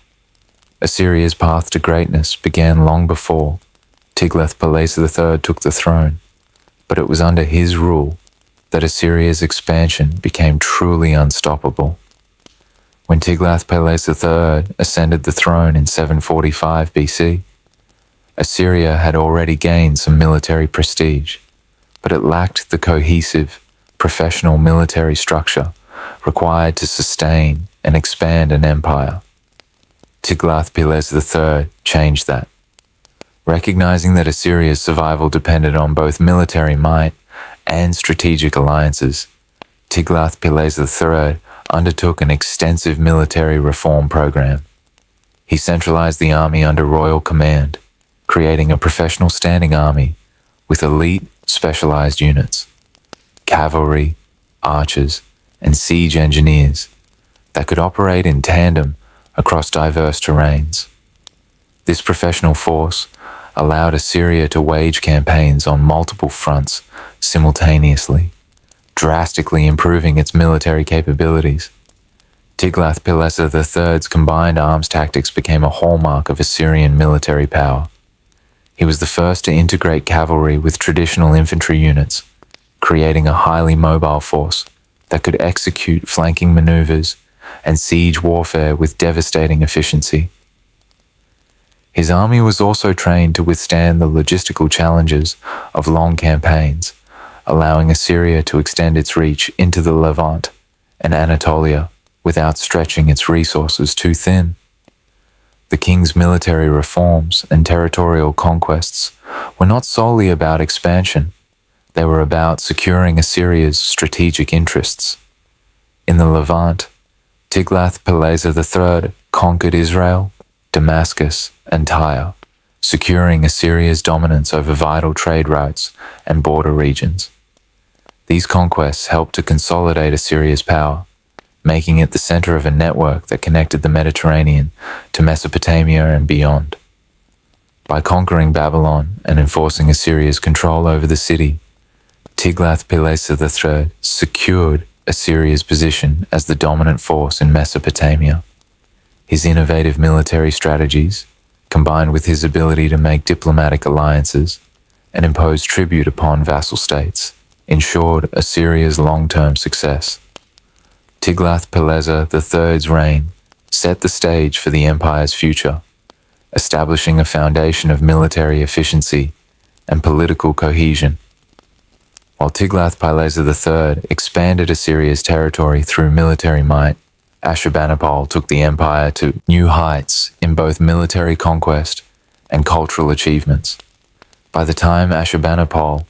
Assyria's path to greatness began long before Tiglath-Pileser III took the throne, but it was under his rule that Assyria's expansion became truly unstoppable. When Tiglath-Pileser III ascended the throne in 745 BC, Assyria had already gained some military prestige, but it lacked the cohesive, professional military structure required to sustain and expand an empire. Tiglath-Pileser III changed that. Recognizing that Assyria's survival depended on both military might and strategic alliances, Tiglath-Pileser III undertook an extensive military reform program. He centralized the army under royal command, creating a professional standing army with elite specialized units, cavalry, archers, and siege engineers that could operate in tandem across diverse terrains. This professional force allowed Assyria to wage campaigns on multiple fronts simultaneously, drastically improving its military capabilities. Tiglath-Pileser III's combined arms tactics became a hallmark of Assyrian military power. He was the first to integrate cavalry with traditional infantry units, creating a highly mobile force that could execute flanking maneuvers and siege warfare with devastating efficiency. His army was also trained to withstand the logistical challenges of long campaigns, allowing Assyria to extend its reach into the Levant and Anatolia without stretching its resources too thin. The king's military reforms and territorial conquests were not solely about expansion. They were about securing Assyria's strategic interests. In the Levant, Tiglath-Pileser III conquered Israel, Damascus, and Tyre, securing Assyria's dominance over vital trade routes and border regions. These conquests helped to consolidate Assyria's power, making it the center of a network that connected the Mediterranean to Mesopotamia and beyond. By conquering Babylon and enforcing Assyria's control over the city, Tiglath-Pileser III secured Assyria's position as the dominant force in Mesopotamia. His innovative military strategies, combined with his ability to make diplomatic alliances and impose tribute upon vassal states, ensured Assyria's long-term success. Tiglath-Pileser III's reign set the stage for the empire's future, establishing a foundation of military efficiency and political cohesion. While Tiglath-Pileser III expanded Assyria's territory through military might, Ashurbanipal took the empire to new heights in both military conquest and cultural achievements. By the time Ashurbanipal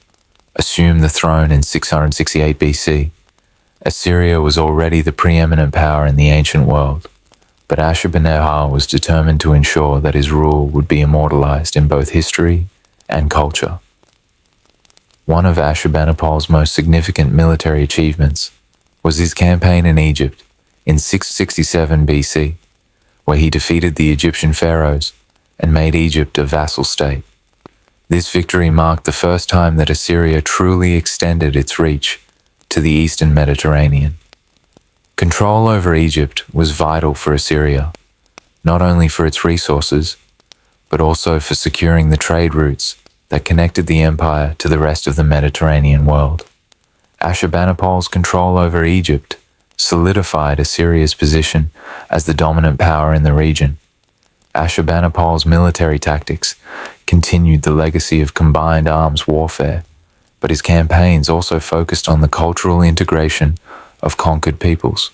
assumed the throne in 668 BC, Assyria was already the preeminent power in the ancient world, but Ashurbanipal was determined to ensure that his rule would be immortalized in both history and culture. One of Ashurbanipal's most significant military achievements was his campaign in Egypt in 667 BC, where he defeated the Egyptian pharaohs and made Egypt a vassal state. This victory marked the first time that Assyria truly extended its reach to the eastern Mediterranean. Control over Egypt was vital for Assyria, not only for its resources, but also for securing the trade routes that connected the empire to the rest of the Mediterranean world. Ashurbanipal's control over Egypt solidified Assyria's position as the dominant power in the region. Ashurbanipal's military tactics continued the legacy of combined arms warfare, but his campaigns also focused on the cultural integration of conquered peoples.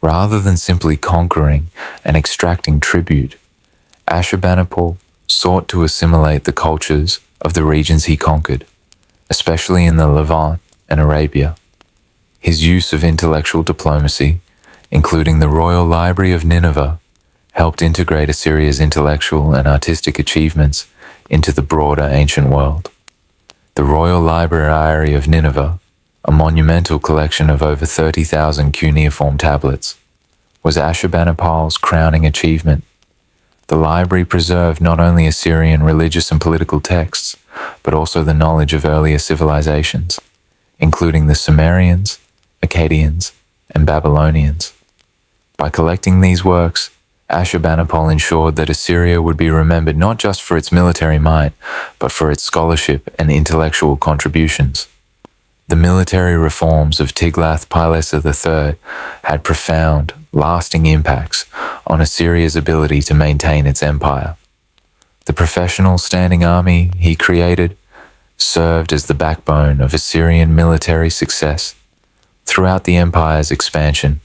Rather than simply conquering and extracting tribute, Ashurbanipal sought to assimilate the cultures of the regions he conquered, especially in the Levant and Arabia. His use of intellectual diplomacy, including the Royal Library of Nineveh, helped integrate Assyria's intellectual and artistic achievements into the broader ancient world. The Royal Library of Nineveh, a monumental collection of over 30,000 cuneiform tablets, was Ashurbanipal's crowning achievement. The library preserved not only Assyrian religious and political texts, but also the knowledge of earlier civilizations, including the Sumerians, Akkadians, and Babylonians. By collecting these works, Ashurbanipal ensured that Assyria would be remembered not just for its military might, but for its scholarship and intellectual contributions. The military reforms of Tiglath-Pileser III had profound, lasting impacts on Assyria's ability to maintain its empire. The professional standing army he created served as the backbone of Assyrian military success throughout the empire's expansion.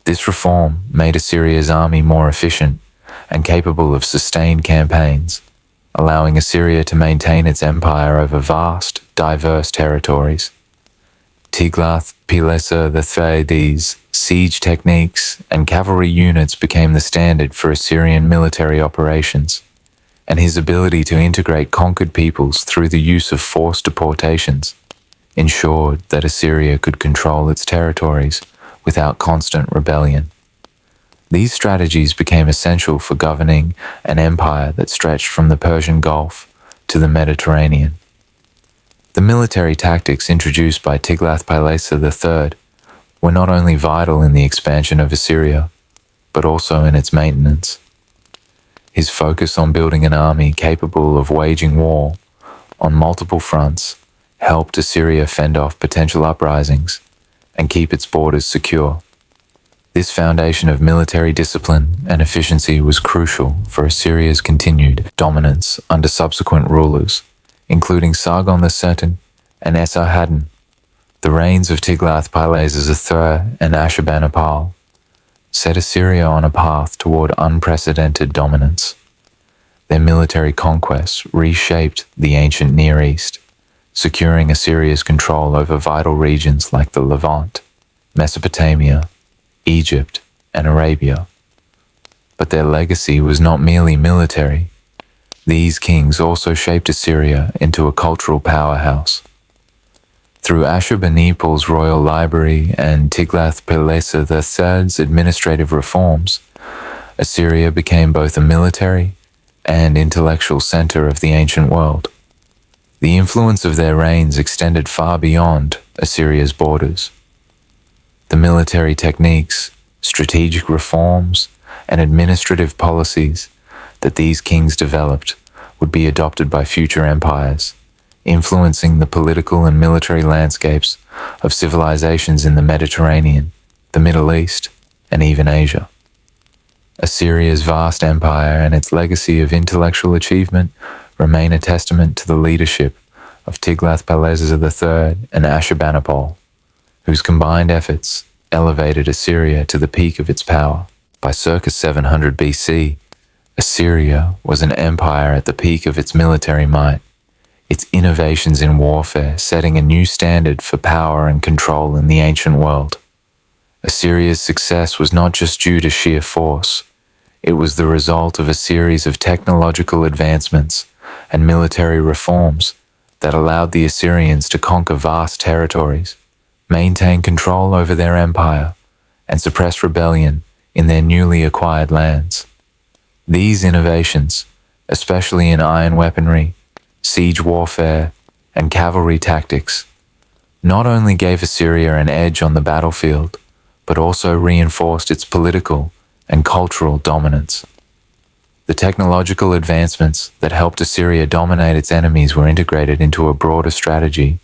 This reform made Assyria's army more efficient and capable of sustained campaigns, allowing Assyria to maintain its empire over vast, diverse territories. Tiglath-Pileser III's siege techniques and cavalry units became the standard for Assyrian military operations, and his ability to integrate conquered peoples through the use of forced deportations ensured that Assyria could control its territories without constant rebellion. These strategies became essential for governing an empire that stretched from the Persian Gulf to the Mediterranean. The military tactics introduced by Tiglath-Pileser III were not only vital in the expansion of Assyria, but also in its maintenance. His focus on building an army capable of waging war on multiple fronts helped Assyria fend off potential uprisings and keep its borders secure. This foundation of military discipline and efficiency was crucial for Assyria's continued dominance under subsequent rulers, including Sargon II and Esarhaddon. The reigns of Tiglath-Pileser III and Ashurbanipal set Assyria on a path toward unprecedented dominance. Their military conquests reshaped the ancient Near East, securing Assyria's control over vital regions like the Levant, Mesopotamia, Egypt, and Arabia. But their legacy was not merely military. These kings also shaped Assyria into a cultural powerhouse. Through Ashurbanipal's royal library and Tiglath-Pileser III's administrative reforms, Assyria became both a military and intellectual center of the ancient world. The influence of their reigns extended far beyond Assyria's borders. The military techniques, strategic reforms, and administrative policies that these kings developed would be adopted by future empires, influencing the political and military landscapes of civilizations in the Mediterranean, the Middle East, and even Asia. Assyria's vast empire and its legacy of intellectual achievement remain a testament to the leadership of Tiglath-Pileser III and Ashurbanipal, whose combined efforts elevated Assyria to the peak of its power. By circa 700 BC, Assyria was an empire at the peak of its military might, its innovations in warfare setting a new standard for power and control in the ancient world. Assyria's success was not just due to sheer force, it was the result of a series of technological advancements and military reforms that allowed the Assyrians to conquer vast territories, maintain control over their empire, and suppress rebellion in their newly acquired lands. These innovations, especially in iron weaponry, siege warfare, and cavalry tactics, not only gave Assyria an edge on the battlefield, but also reinforced its political and cultural dominance. The technological advancements that helped Assyria dominate its enemies were integrated into a broader strategy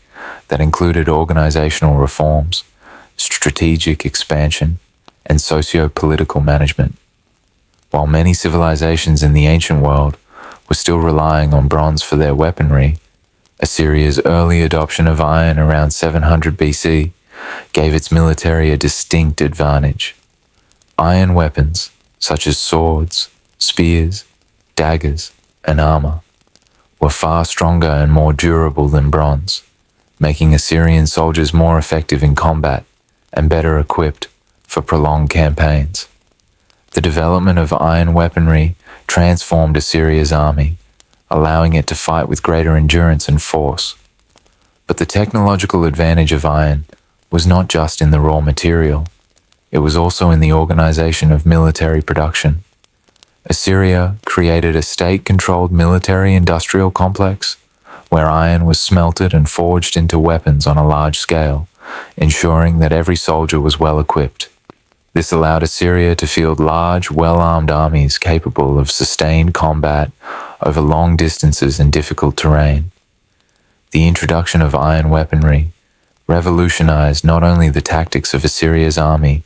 that included organizational reforms, strategic expansion, and socio-political management. While many civilizations in the ancient world were still relying on bronze for their weaponry, Assyria's early adoption of iron around 700 BC gave its military a distinct advantage. Iron weapons, such as swords, spears, daggers, and armor, were far stronger and more durable than bronze, making Assyrian soldiers more effective in combat and better equipped for prolonged campaigns. The development of iron weaponry transformed Assyria's army, allowing it to fight with greater endurance and force. But the technological advantage of iron was not just in the raw material, it was also in the organization of military production. Assyria created a state-controlled military-industrial complex where iron was smelted and forged into weapons on a large scale, ensuring that every soldier was well equipped. This allowed Assyria to field large, well-armed armies capable of sustained combat over long distances and difficult terrain. The introduction of iron weaponry revolutionized not only the tactics of Assyria's army,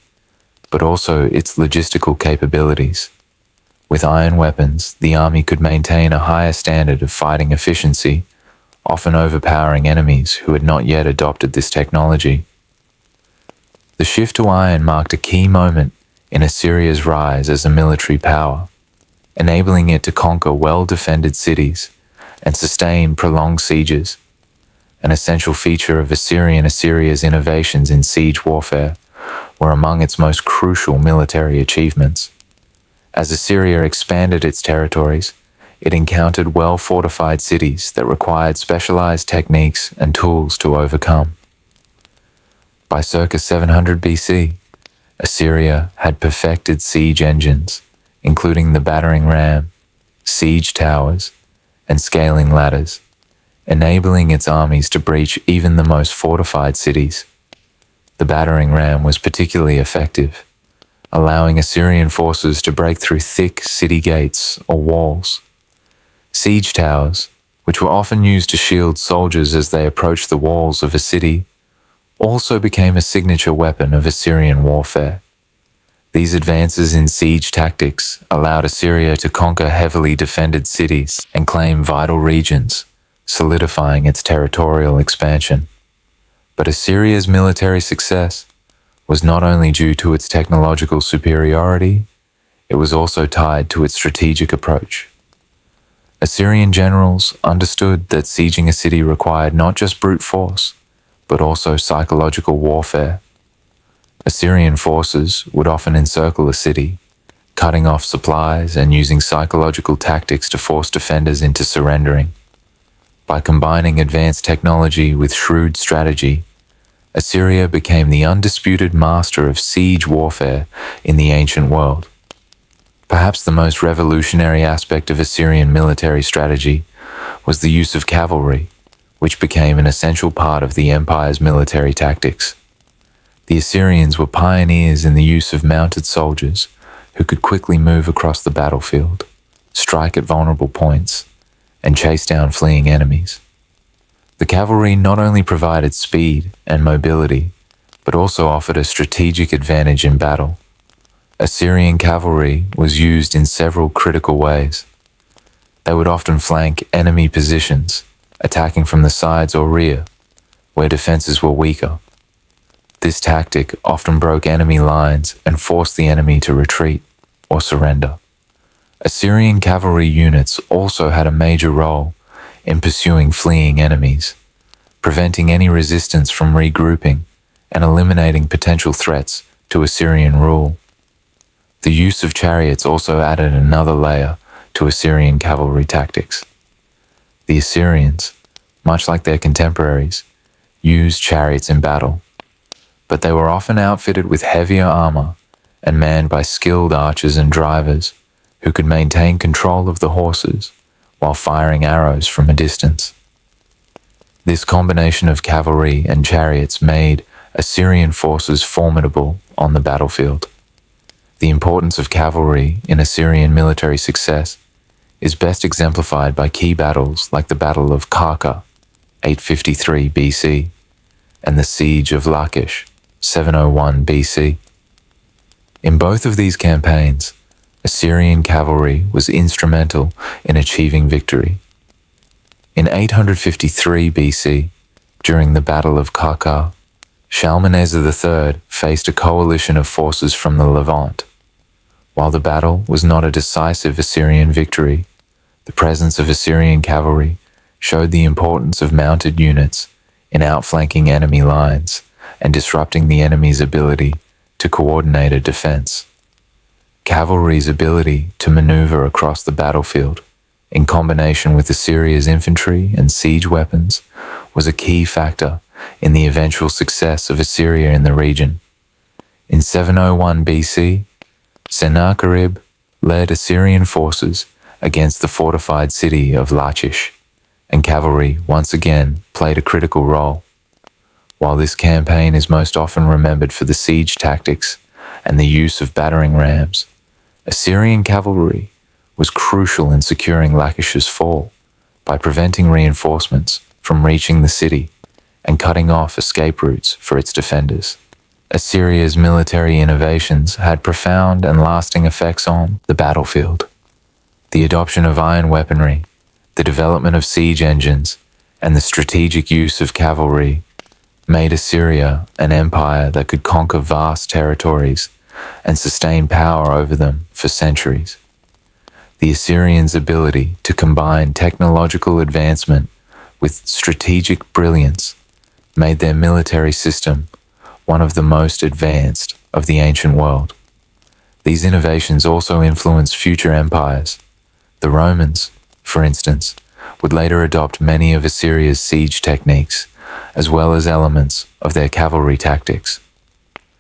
but also its logistical capabilities. With iron weapons, the army could maintain a higher standard of fighting efficiency, often overpowering enemies who had not yet adopted this technology. The shift to iron marked a key moment in Assyria's rise as a military power, enabling it to conquer well-defended cities and sustain prolonged sieges. An essential feature of Assyria's innovations in siege warfare were among its most crucial military achievements. As Assyria expanded its territories, it encountered well-fortified cities that required specialized techniques and tools to overcome. By circa 700 BC, Assyria had perfected siege engines, including the battering ram, siege towers, and scaling ladders, enabling its armies to breach even the most fortified cities. The battering ram was particularly effective, allowing Assyrian forces to break through thick city gates or walls. Siege towers, which were often used to shield soldiers as they approached the walls of a city, also became a signature weapon of Assyrian warfare. These advances in siege tactics allowed Assyria to conquer heavily defended cities and claim vital regions, solidifying its territorial expansion. But Assyria's military success was not only due to its technological superiority, it was also tied to its strategic approach. Assyrian generals understood that sieging a city required not just brute force, but also psychological warfare. Assyrian forces would often encircle a city, cutting off supplies and using psychological tactics to force defenders into surrendering. By combining advanced technology with shrewd strategy, Assyria became the undisputed master of siege warfare in the ancient world. Perhaps the most revolutionary aspect of Assyrian military strategy was the use of cavalry, which became an essential part of the empire's military tactics. The Assyrians were pioneers in the use of mounted soldiers who could quickly move across the battlefield, strike at vulnerable points, and chase down fleeing enemies. The cavalry not only provided speed and mobility, but also offered a strategic advantage in battle. Assyrian cavalry was used in several critical ways. They would often flank enemy positions, attacking from the sides or rear, where defenses were weaker. This tactic often broke enemy lines and forced the enemy to retreat or surrender. Assyrian cavalry units also had a major role in pursuing fleeing enemies, preventing any resistance from regrouping and eliminating potential threats to Assyrian rule. The use of chariots also added another layer to Assyrian cavalry tactics. The Assyrians, much like their contemporaries, used chariots in battle, but they were often outfitted with heavier armor and manned by skilled archers and drivers who could maintain control of the horses while firing arrows from a distance. This combination of cavalry and chariots made Assyrian forces formidable on the battlefield. The importance of cavalry in Assyrian military success is best exemplified by key battles like the Battle of Karka, 853 BC, and the Siege of Lachish, 701 BC. In both of these campaigns, Assyrian cavalry was instrumental in achieving victory. In 853 BC, during the Battle of Karka, Shalmaneser III faced a coalition of forces from the Levant. While the battle was not a decisive Assyrian victory, the presence of Assyrian cavalry showed the importance of mounted units in outflanking enemy lines and disrupting the enemy's ability to coordinate a defense. Cavalry's ability to maneuver across the battlefield, in combination with Assyria's infantry and siege weapons, was a key factor in the eventual success of Assyria in the region. In 701 BC, Sennacherib led Assyrian forces against the fortified city of Lachish, and cavalry once again played a critical role. While this campaign is most often remembered for the siege tactics and the use of battering rams, Assyrian cavalry was crucial in securing Lachish's fall by preventing reinforcements from reaching the city and cutting off escape routes for its defenders. Assyria's military innovations had profound and lasting effects on the battlefield. The adoption of iron weaponry, the development of siege engines, and the strategic use of cavalry made Assyria an empire that could conquer vast territories and sustain power over them for centuries. The Assyrians' ability to combine technological advancement with strategic brilliance made their military system one of the most advanced of the ancient world. These innovations also influenced future empires. The Romans, for instance, would later adopt many of Assyria's siege techniques, as well as elements of their cavalry tactics.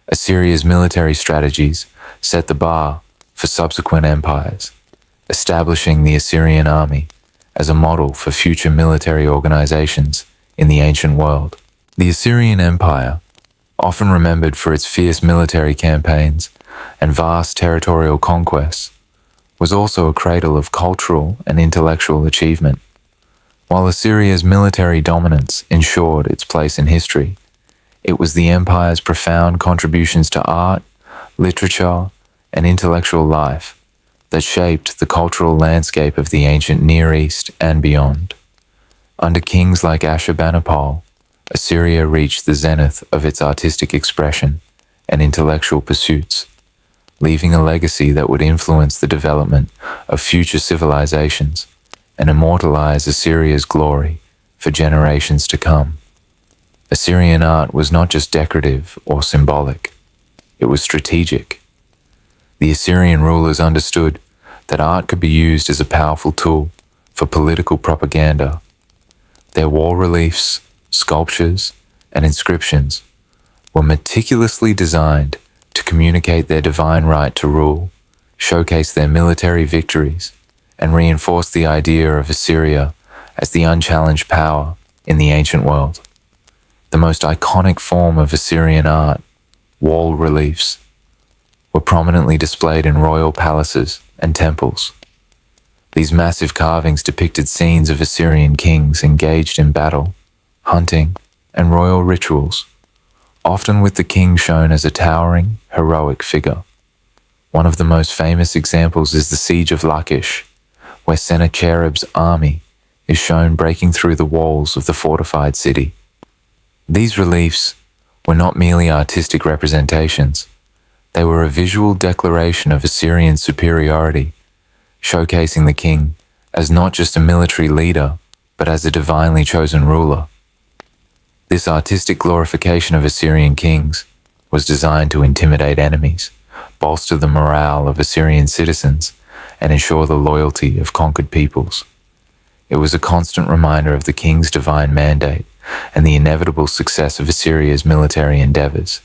Assyria's military strategies set the bar for subsequent empires, establishing the Assyrian army as a model for future military organizations in the ancient world. The Assyrian Empire, often remembered for its fierce military campaigns and vast territorial conquests, was also a cradle of cultural and intellectual achievement. While Assyria's military dominance ensured its place in history, it was the empire's profound contributions to art, literature, and intellectual life that shaped the cultural landscape of the ancient Near East and beyond. Under kings like Ashurbanipal, Assyria reached the zenith of its artistic expression and intellectual pursuits, leaving a legacy that would influence the development of future civilizations and immortalize Assyria's glory for generations to come. Assyrian art was not just decorative or symbolic, it was strategic. The Assyrian rulers understood that art could be used as a powerful tool for political propaganda. Their wall reliefs, sculptures, and inscriptions were meticulously designed to communicate their divine right to rule, showcase their military victories, and reinforce the idea of Assyria as the unchallenged power in the ancient world. The most iconic form of Assyrian art, wall reliefs, were prominently displayed in royal palaces and temples. These massive carvings depicted scenes of Assyrian kings engaged in battle, hunting, and royal rituals, often with the king shown as a towering, heroic figure. One of the most famous examples is the Siege of Lachish, where Sennacherib's army is shown breaking through the walls of the fortified city. These reliefs were not merely artistic representations, they were a visual declaration of Assyrian superiority, showcasing the king as not just a military leader, but as a divinely chosen ruler. This artistic glorification of Assyrian kings was designed to intimidate enemies, bolster the morale of Assyrian citizens, and ensure the loyalty of conquered peoples. It was a constant reminder of the king's divine mandate and the inevitable success of Assyria's military endeavors.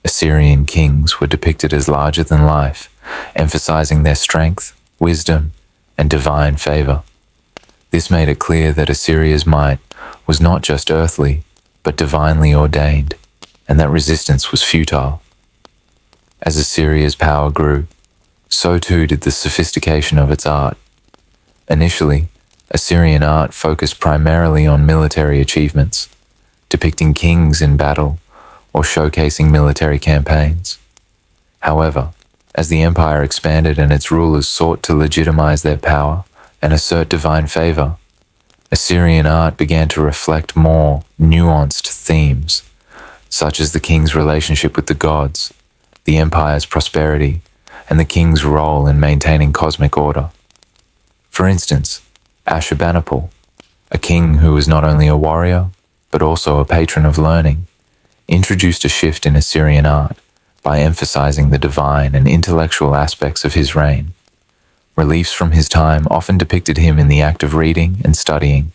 Assyrian kings were depicted as larger than life, emphasizing their strength, wisdom, and divine favor. This made it clear that Assyria's might was not just earthly, but divinely ordained, and that resistance was futile. As Assyria's power grew, so too did the sophistication of its art. Initially, Assyrian art focused primarily on military achievements, depicting kings in battle or showcasing military campaigns. However, as the empire expanded and its rulers sought to legitimize their power and assert divine favor, Assyrian art began to reflect more nuanced themes, such as the king's relationship with the gods, the empire's prosperity, and the king's role in maintaining cosmic order. For instance, Ashurbanipal, a king who was not only a warrior, but also a patron of learning, introduced a shift in Assyrian art by emphasizing the divine and intellectual aspects of his reign. Reliefs from his time often depicted him in the act of reading and studying,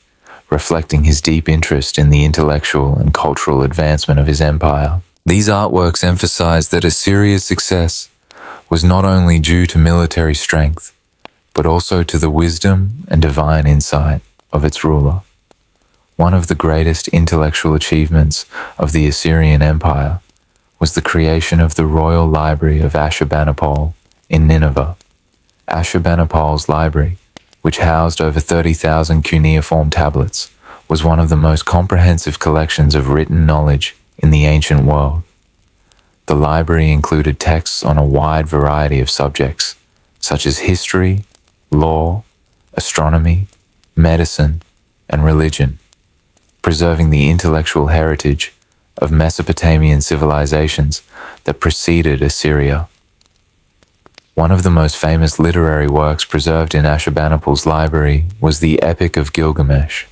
reflecting his deep interest in the intellectual and cultural advancement of his empire. These artworks emphasized that Assyria's success was not only due to military strength, but also to the wisdom and divine insight of its ruler. One of the greatest intellectual achievements of the Assyrian Empire was the creation of the Royal Library of Ashurbanipal in Nineveh. Ashurbanipal's library, which housed over 30,000 cuneiform tablets, was one of the most comprehensive collections of written knowledge in the ancient world. The library included texts on a wide variety of subjects, such as history, law, astronomy, medicine, and religion, preserving the intellectual heritage of Mesopotamian civilizations that preceded Assyria. One of the most famous literary works preserved in Ashurbanipal's library was the Epic of Gilgamesh,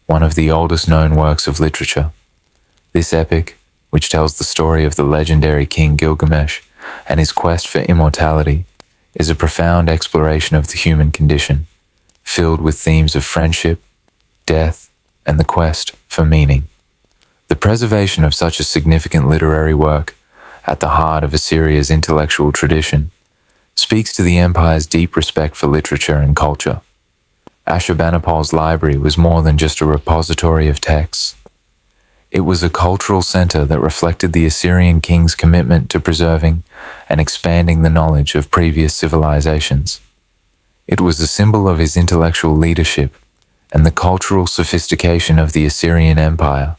one of the oldest known works of literature. This epic, which tells the story of the legendary king Gilgamesh and his quest for immortality, is a profound exploration of the human condition, filled with themes of friendship, death, and the quest for meaning. The preservation of such a significant literary work, at the heart of Assyria's intellectual tradition, speaks to the empire's deep respect for literature and culture. Ashurbanipal's library was more than just a repository of texts. It was a cultural center that reflected the Assyrian king's commitment to preserving and expanding the knowledge of previous civilizations. It was a symbol of his intellectual leadership and the cultural sophistication of the Assyrian Empire,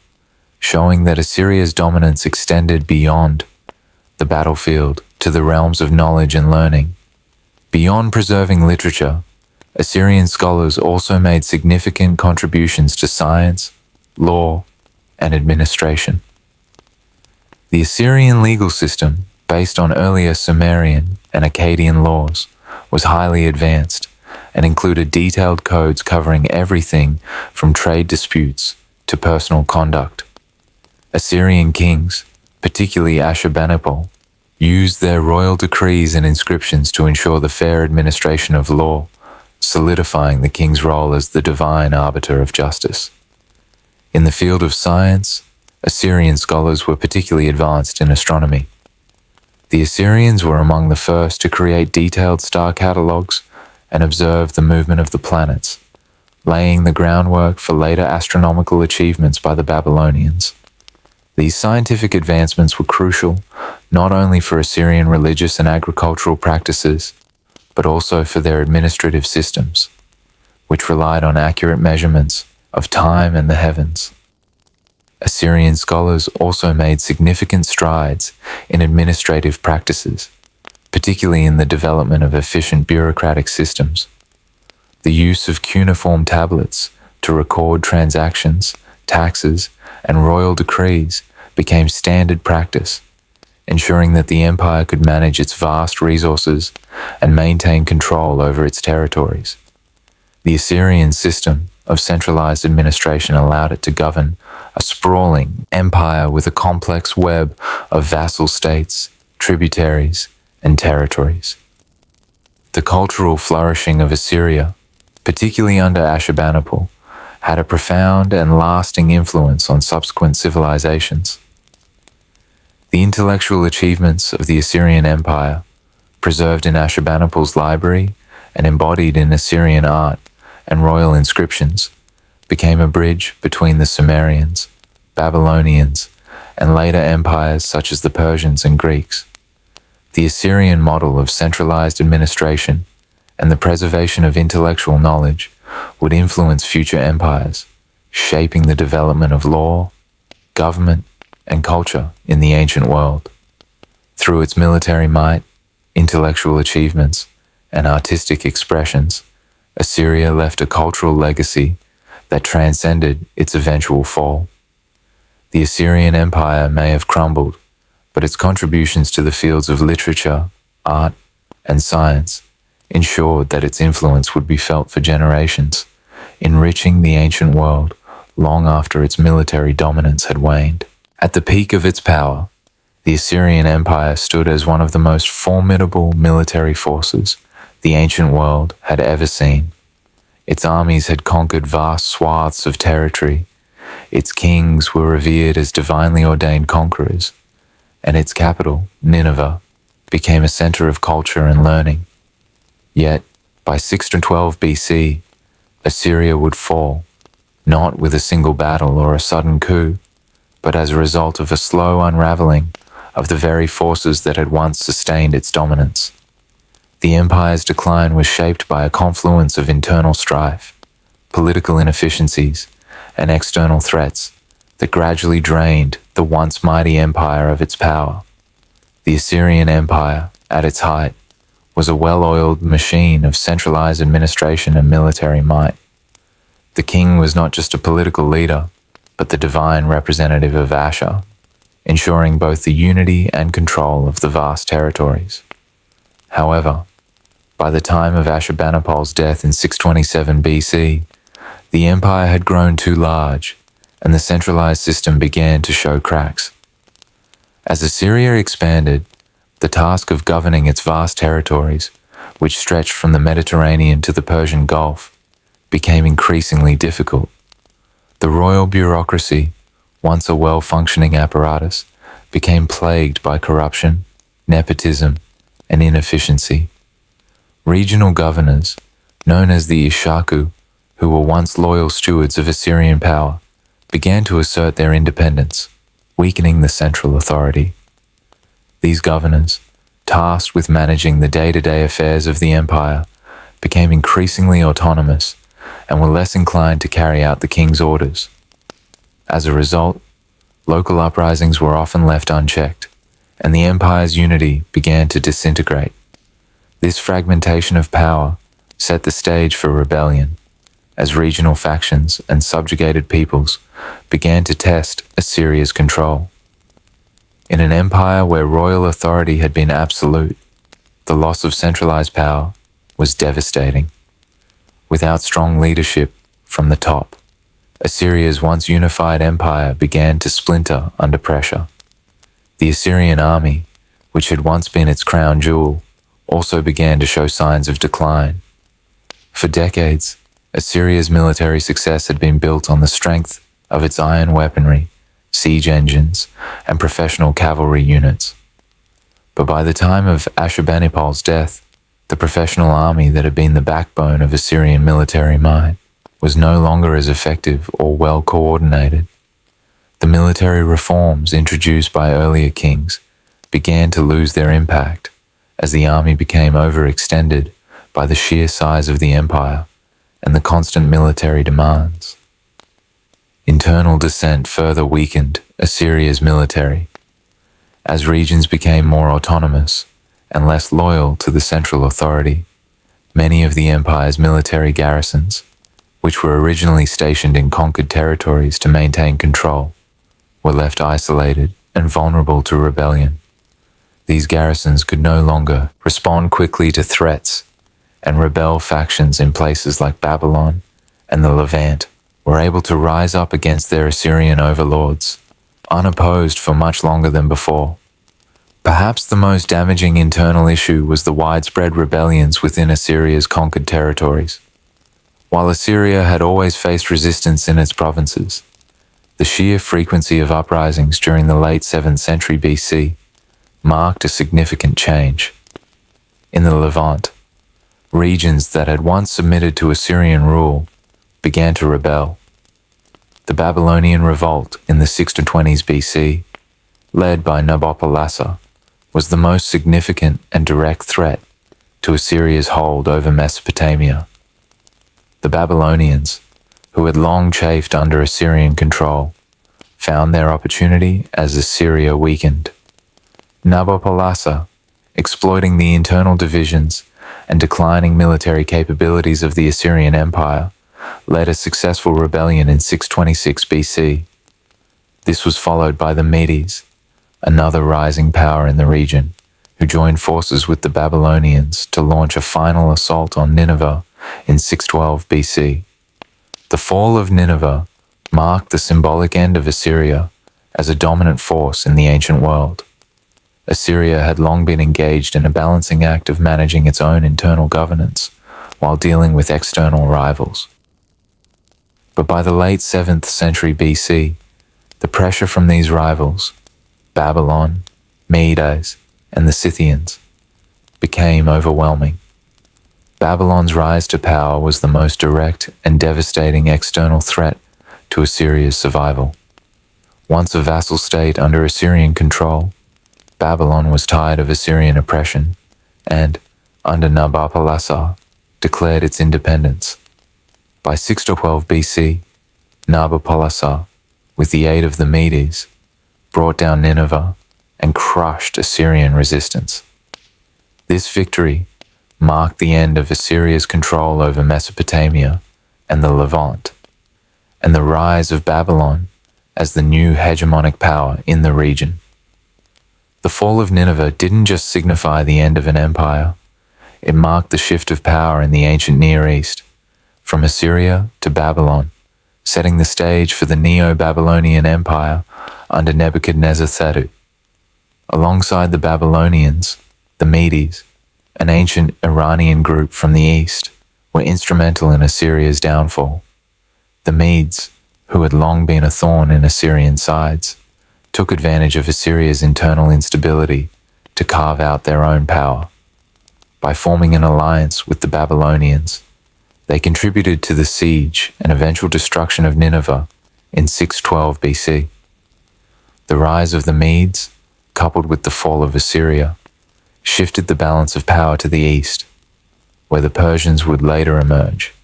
showing that Assyria's dominance extended beyond the battlefield to the realms of knowledge and learning. Beyond preserving literature, Assyrian scholars also made significant contributions to science, law, and administration. The Assyrian legal system, based on earlier Sumerian and Akkadian laws, was highly advanced and included detailed codes covering everything from trade disputes to personal conduct. Assyrian kings, particularly Ashurbanipal, used their royal decrees and inscriptions to ensure the fair administration of law, solidifying the king's role as the divine arbiter of justice. In the field of science, Assyrian scholars were particularly advanced in astronomy. The Assyrians were among the first to create detailed star catalogues and observe the movement of the planets, laying the groundwork for later astronomical achievements by the Babylonians. These scientific advancements were crucial not only for Assyrian religious and agricultural practices, but also for their administrative systems, which relied on accurate measurements of time and the heavens. Assyrian scholars also made significant strides in administrative practices, particularly in the development of efficient bureaucratic systems. The use of cuneiform tablets to record transactions, taxes, and royal decrees became standard practice, ensuring that the empire could manage its vast resources and maintain control over its territories. The Assyrian system of centralized administration allowed it to govern a sprawling empire with a complex web of vassal states, tributaries, and territories. The cultural flourishing of Assyria, particularly under Ashurbanipal, had a profound and lasting influence on subsequent civilizations. The intellectual achievements of the Assyrian Empire, preserved in Ashurbanipal's library and embodied in Assyrian art and royal inscriptions, became a bridge between the Sumerians, Babylonians, and later empires such as the Persians and Greeks. The Assyrian model of centralized administration and the preservation of intellectual knowledge would influence future empires, shaping the development of law, government, and culture in the ancient world. Through its military might, intellectual achievements, and artistic expressions, Assyria left a cultural legacy that transcended its eventual fall. The Assyrian Empire may have crumbled, but its contributions to the fields of literature, art, and science ensured that its influence would be felt for generations, enriching the ancient world long after its military dominance had waned. At the peak of its power, the Assyrian Empire stood as one of the most formidable military forces the ancient world had ever seen. Its armies had conquered vast swaths of territory, its kings were revered as divinely ordained conquerors, and its capital, Nineveh, became a center of culture and learning. Yet, by 612 BC, Assyria would fall, not with a single battle or a sudden coup, but as a result of a slow unraveling of the very forces that had once sustained its dominance. The empire's decline was shaped by a confluence of internal strife, political inefficiencies, and external threats that gradually drained the once mighty empire of its power. The Assyrian Empire, at its height, was a well-oiled machine of centralized administration and military might. The king was not just a political leader, but the divine representative of Ashur, ensuring both the unity and control of the vast territories. However, by the time of Ashurbanipal's death in 627 BC, the empire had grown too large, and the centralized system began to show cracks. As Assyria expanded, the task of governing its vast territories, which stretched from the Mediterranean to the Persian Gulf, became increasingly difficult. The royal bureaucracy, once a well-functioning apparatus, became plagued by corruption, nepotism, and inefficiency. Regional governors, known as the Ishaku, who were once loyal stewards of Assyrian power, began to assert their independence, weakening the central authority. These governors, tasked with managing the day-to-day affairs of the empire, became increasingly autonomous and were less inclined to carry out the king's orders. As a result, local uprisings were often left unchecked, and the empire's unity began to disintegrate. This fragmentation of power set the stage for rebellion, as regional factions and subjugated peoples began to test Assyria's control. In an empire where royal authority had been absolute, the loss of centralized power was devastating. Without strong leadership from the top, Assyria's once unified empire began to splinter under pressure. The Assyrian army, which had once been its crown jewel, also began to show signs of decline. For decades, Assyria's military success had been built on the strength of its iron weaponry, siege engines, and professional cavalry units. But by the time of Ashurbanipal's death, the professional army that had been the backbone of Assyrian military might was no longer as effective or well coordinated. The military reforms introduced by earlier kings began to lose their impact as the army became overextended by the sheer size of the empire and the constant military demands. Internal dissent further weakened Assyria's military. As regions became more autonomous and less loyal to the central authority, many of the empire's military garrisons, which were originally stationed in conquered territories to maintain control, were left isolated and vulnerable to rebellion. These garrisons could no longer respond quickly to threats, and rebel factions in places like Babylon and the Levant were able to rise up against their Assyrian overlords, unopposed for much longer than before. Perhaps the most damaging internal issue was the widespread rebellions within Assyria's conquered territories. While Assyria had always faced resistance in its provinces, the sheer frequency of uprisings during the late 7th century BC marked a significant change. In the Levant, regions that had once submitted to Assyrian rule began to rebel. The Babylonian revolt in the 620s BC, led by Nabopolassar, was the most significant and direct threat to Assyria's hold over Mesopotamia. The Babylonians, who had long chafed under Assyrian control, found their opportunity as Assyria weakened. Nabopolassar, exploiting the internal divisions and declining military capabilities of the Assyrian Empire, led a successful rebellion in 626 BC. This was followed by the Medes, another rising power in the region, who joined forces with the Babylonians to launch a final assault on Nineveh in 612 BC. The fall of Nineveh marked the symbolic end of Assyria as a dominant force in the ancient world. Assyria had long been engaged in a balancing act of managing its own internal governance while dealing with external rivals. But by the late 7th century BC, the pressure from these rivals, Babylon, Medes, and the Scythians, became overwhelming. Babylon's rise to power was the most direct and devastating external threat to Assyria's survival. Once a vassal state under Assyrian control, Babylon was tired of Assyrian oppression and, under Nabopolassar, declared its independence. By 612 BC, Nabopolassar, with the aid of the Medes, brought down Nineveh and crushed Assyrian resistance. This victory marked the end of Assyria's control over Mesopotamia and the Levant, and the rise of Babylon as the new hegemonic power in the region. The fall of Nineveh didn't just signify the end of an empire, it marked the shift of power in the ancient Near East, from Assyria to Babylon, setting the stage for the Neo-Babylonian Empire under Nebuchadnezzar II. Alongside the Babylonians, the Medes, an ancient Iranian group from the east, were instrumental in Assyria's downfall. The Medes, who had long been a thorn in Assyrian sides, took advantage of Assyria's internal instability to carve out their own power. By forming an alliance with the Babylonians, they contributed to the siege and eventual destruction of Nineveh in 612 BC. The rise of the Medes, coupled with the fall of Assyria, shifted the balance of power to the east, where the Persians would later emerge.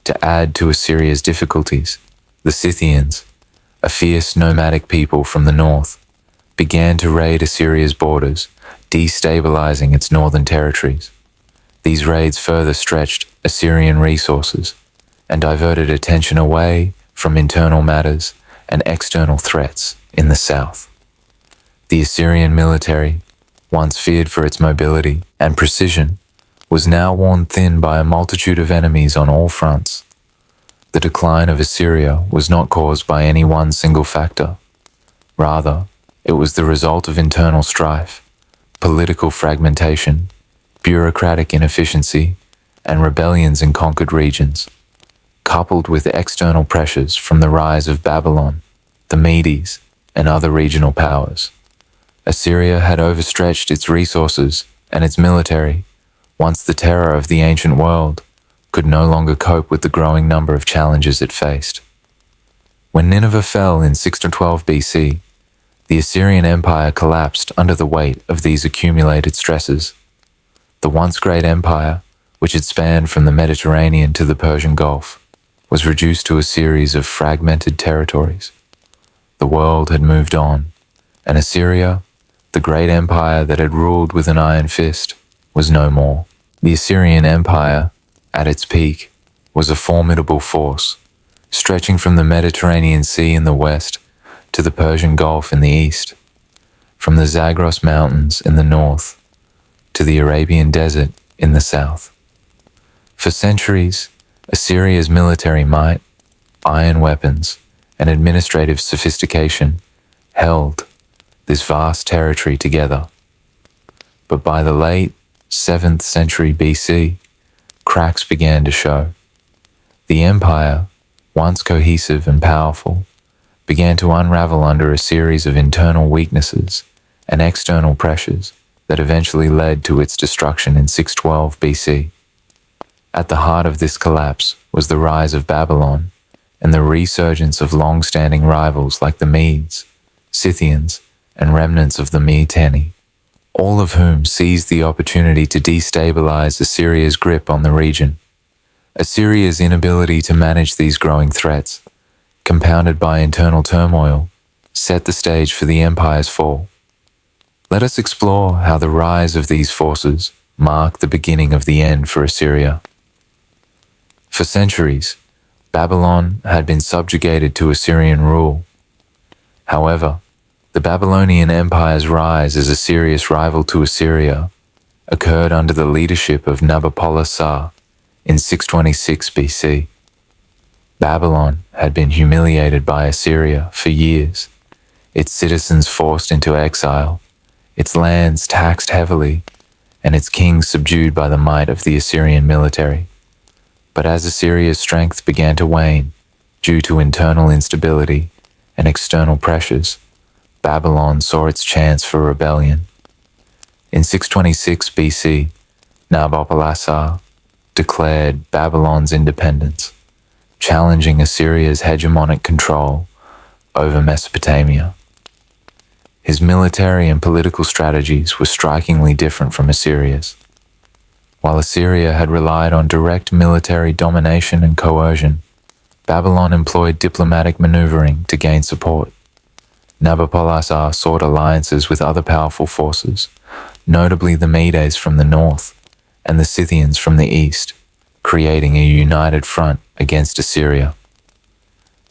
To add to Assyria's difficulties, the Scythians, a fierce nomadic people from the north, began to raid Assyria's borders, destabilizing its northern territories. These raids further stretched Assyrian resources and diverted attention away from internal matters and external threats in the south. The Assyrian military, once feared for its mobility and precision, was now worn thin by a multitude of enemies on all fronts. The decline of Assyria was not caused by any one single factor. Rather, it was the result of internal strife, political fragmentation, bureaucratic inefficiency, and rebellions in conquered regions, coupled with external pressures from the rise of Babylon, the Medes, and other regional powers. Assyria had overstretched its resources and its military once the terror of the ancient world could no longer cope with the growing number of challenges it faced. When Nineveh fell in 612 BC, the Assyrian Empire collapsed under the weight of these accumulated stresses. The once great empire, which had spanned from the Mediterranean to the Persian Gulf, was reduced to a series of fragmented territories. The world had moved on, and Assyria, the great empire that had ruled with an iron fist, was no more. The Assyrian Empire, at its peak, was a formidable force, stretching from the Mediterranean Sea in the west to the Persian Gulf in the east, from the Zagros Mountains in the north to the Arabian Desert in the south. For centuries, Assyria's military might, iron weapons, and administrative sophistication held this vast territory together. But by the late 7th century BC, cracks began to show. The empire, once cohesive and powerful, began to unravel under a series of internal weaknesses and external pressures that eventually led to its destruction in 612 BC. At the heart of this collapse was the rise of Babylon and the resurgence of long-standing rivals like the Medes, Scythians, and remnants of the Mitanni, all of whom seized the opportunity to destabilize Assyria's grip on the region. Assyria's inability to manage these growing threats, compounded by internal turmoil, set the stage for the empire's fall. Let us explore how the rise of these forces marked the beginning of the end for Assyria. For centuries, Babylon had been subjugated to Assyrian rule. However, the Babylonian Empire's rise as a serious rival to Assyria occurred under the leadership of Nabopolassar in 626 BC. Babylon had been humiliated by Assyria for years, its citizens forced into exile, its lands taxed heavily, and its kings subdued by the might of the Assyrian military. But as Assyria's strength began to wane due to internal instability and external pressures, Babylon saw its chance for rebellion. In 626 BC, Nabopolassar declared Babylon's independence, challenging Assyria's hegemonic control over Mesopotamia. His military and political strategies were strikingly different from Assyria's. While Assyria had relied on direct military domination and coercion, Babylon employed diplomatic maneuvering to gain support. Nabopolassar sought alliances with other powerful forces, notably the Medes from the north and the Scythians from the east, creating a united front against Assyria.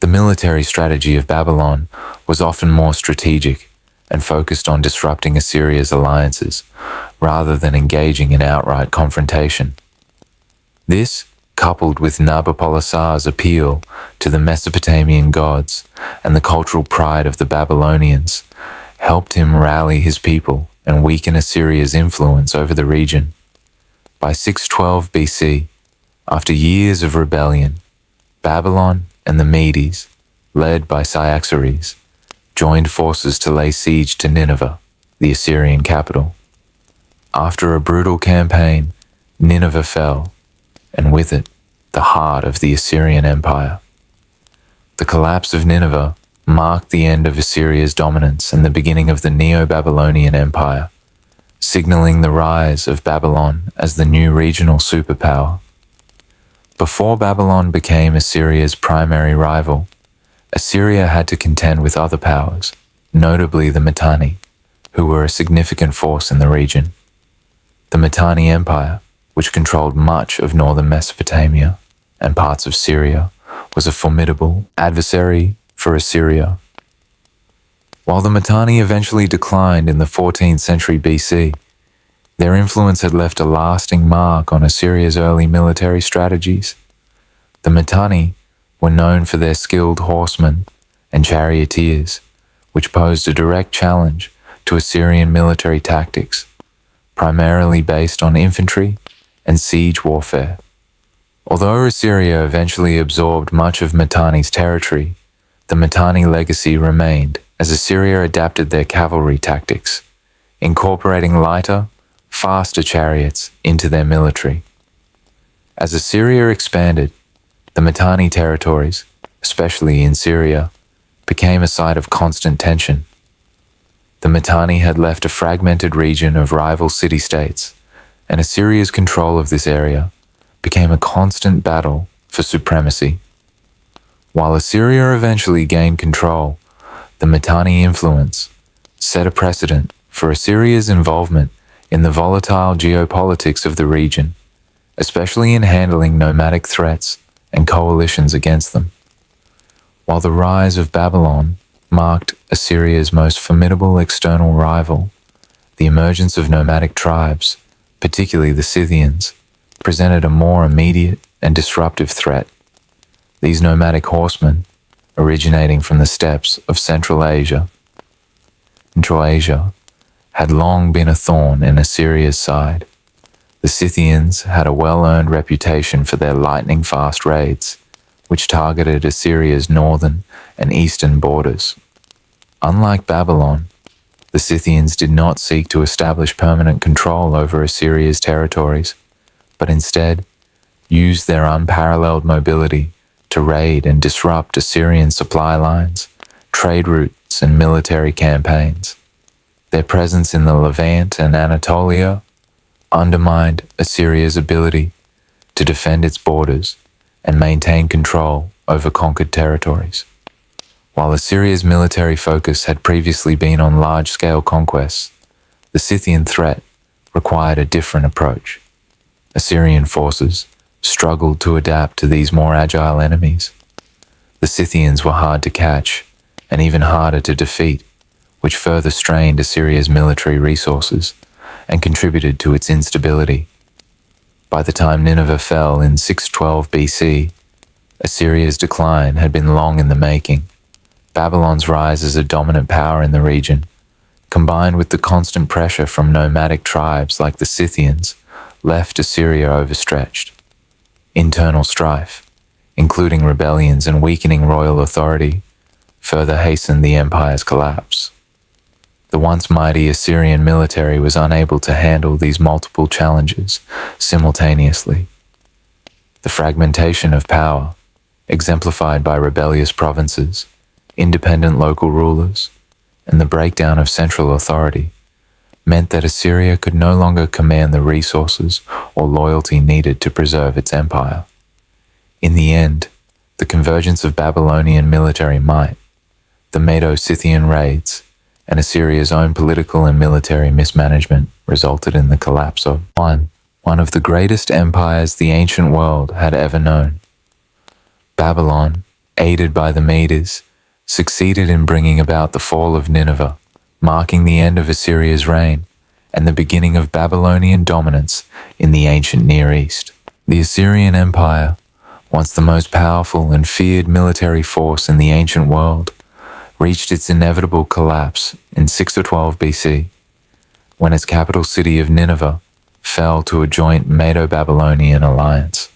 The military strategy of Babylon was often more strategic and focused on disrupting Assyria's alliances rather than engaging in outright confrontation. This, coupled with Nabopolassar's appeal to the Mesopotamian gods and the cultural pride of the Babylonians, helped him rally his people and weaken Assyria's influence over the region. By 612 BC, after years of rebellion, Babylon and the Medes, led by Cyaxares, joined forces to lay siege to Nineveh, the Assyrian capital. After a brutal campaign, Nineveh fell, and with it, the heart of the Assyrian Empire. The collapse of Nineveh marked the end of Assyria's dominance and the beginning of the Neo-Babylonian Empire, signaling the rise of Babylon as the new regional superpower. Before Babylon became Assyria's primary rival, Assyria had to contend with other powers, notably the Mitanni, who were a significant force in the region. The Mitanni Empire, which controlled much of northern Mesopotamia and parts of Syria, was a formidable adversary for Assyria. While the Mitanni eventually declined in the 14th century BC, their influence had left a lasting mark on Assyria's early military strategies. The Mitanni were known for their skilled horsemen and charioteers, which posed a direct challenge to Assyrian military tactics, primarily based on infantry and siege warfare. Although Assyria eventually absorbed much of Mitanni's territory, the Mitanni legacy remained as Assyria adapted their cavalry tactics, incorporating lighter, faster chariots into their military. As Assyria expanded, the Mitanni territories, especially in Syria, became a site of constant tension. The Mitanni had left a fragmented region of rival city-states, and Assyria's control of this area became a constant battle for supremacy. While Assyria eventually gained control, the Mitanni influence set a precedent for Assyria's involvement in the volatile geopolitics of the region, especially in handling nomadic threats and coalitions against them. While the rise of Babylon marked Assyria's most formidable external rival, the emergence of nomadic tribes, particularly the Scythians, presented a more immediate and disruptive threat. These nomadic horsemen, originating from the steppes of Central Asia and Troasia, had long been a thorn in Assyria's side. The Scythians had a well-earned reputation for their lightning-fast raids, which targeted Assyria's northern and eastern borders. Unlike Babylon, the Scythians did not seek to establish permanent control over Assyria's territories, but instead used their unparalleled mobility to raid and disrupt Assyrian supply lines, trade routes, and military campaigns. Their presence in the Levant and Anatolia undermined Assyria's ability to defend its borders and maintain control over conquered territories. While Assyria's military focus had previously been on large-scale conquests, the Scythian threat required a different approach. Assyrian forces struggled to adapt to these more agile enemies. The Scythians were hard to catch and even harder to defeat, which further strained Assyria's military resources and contributed to its instability. By the time Nineveh fell in 612 BC, Assyria's decline had been long in the making. Babylon's rise as a dominant power in the region, combined with the constant pressure from nomadic tribes like the Scythians, left Assyria overstretched. Internal strife, including rebellions and weakening royal authority, further hastened the empire's collapse. The once mighty Assyrian military was unable to handle these multiple challenges simultaneously. The fragmentation of power, exemplified by rebellious provinces, independent local rulers, and the breakdown of central authority, meant that Assyria could no longer command the resources or loyalty needed to preserve its empire. In the end, the convergence of Babylonian military might, the Medo-Scythian raids, and Assyria's own political and military mismanagement resulted in the collapse of one of the greatest empires the ancient world had ever known. Babylon, aided by the Medes, succeeded in bringing about the fall of Nineveh, marking the end of Assyria's reign and the beginning of Babylonian dominance in the ancient Near East. The Assyrian Empire, once the most powerful and feared military force in the ancient world, reached its inevitable collapse in 612 BC, when its capital city of Nineveh fell to a joint Medo-Babylonian alliance.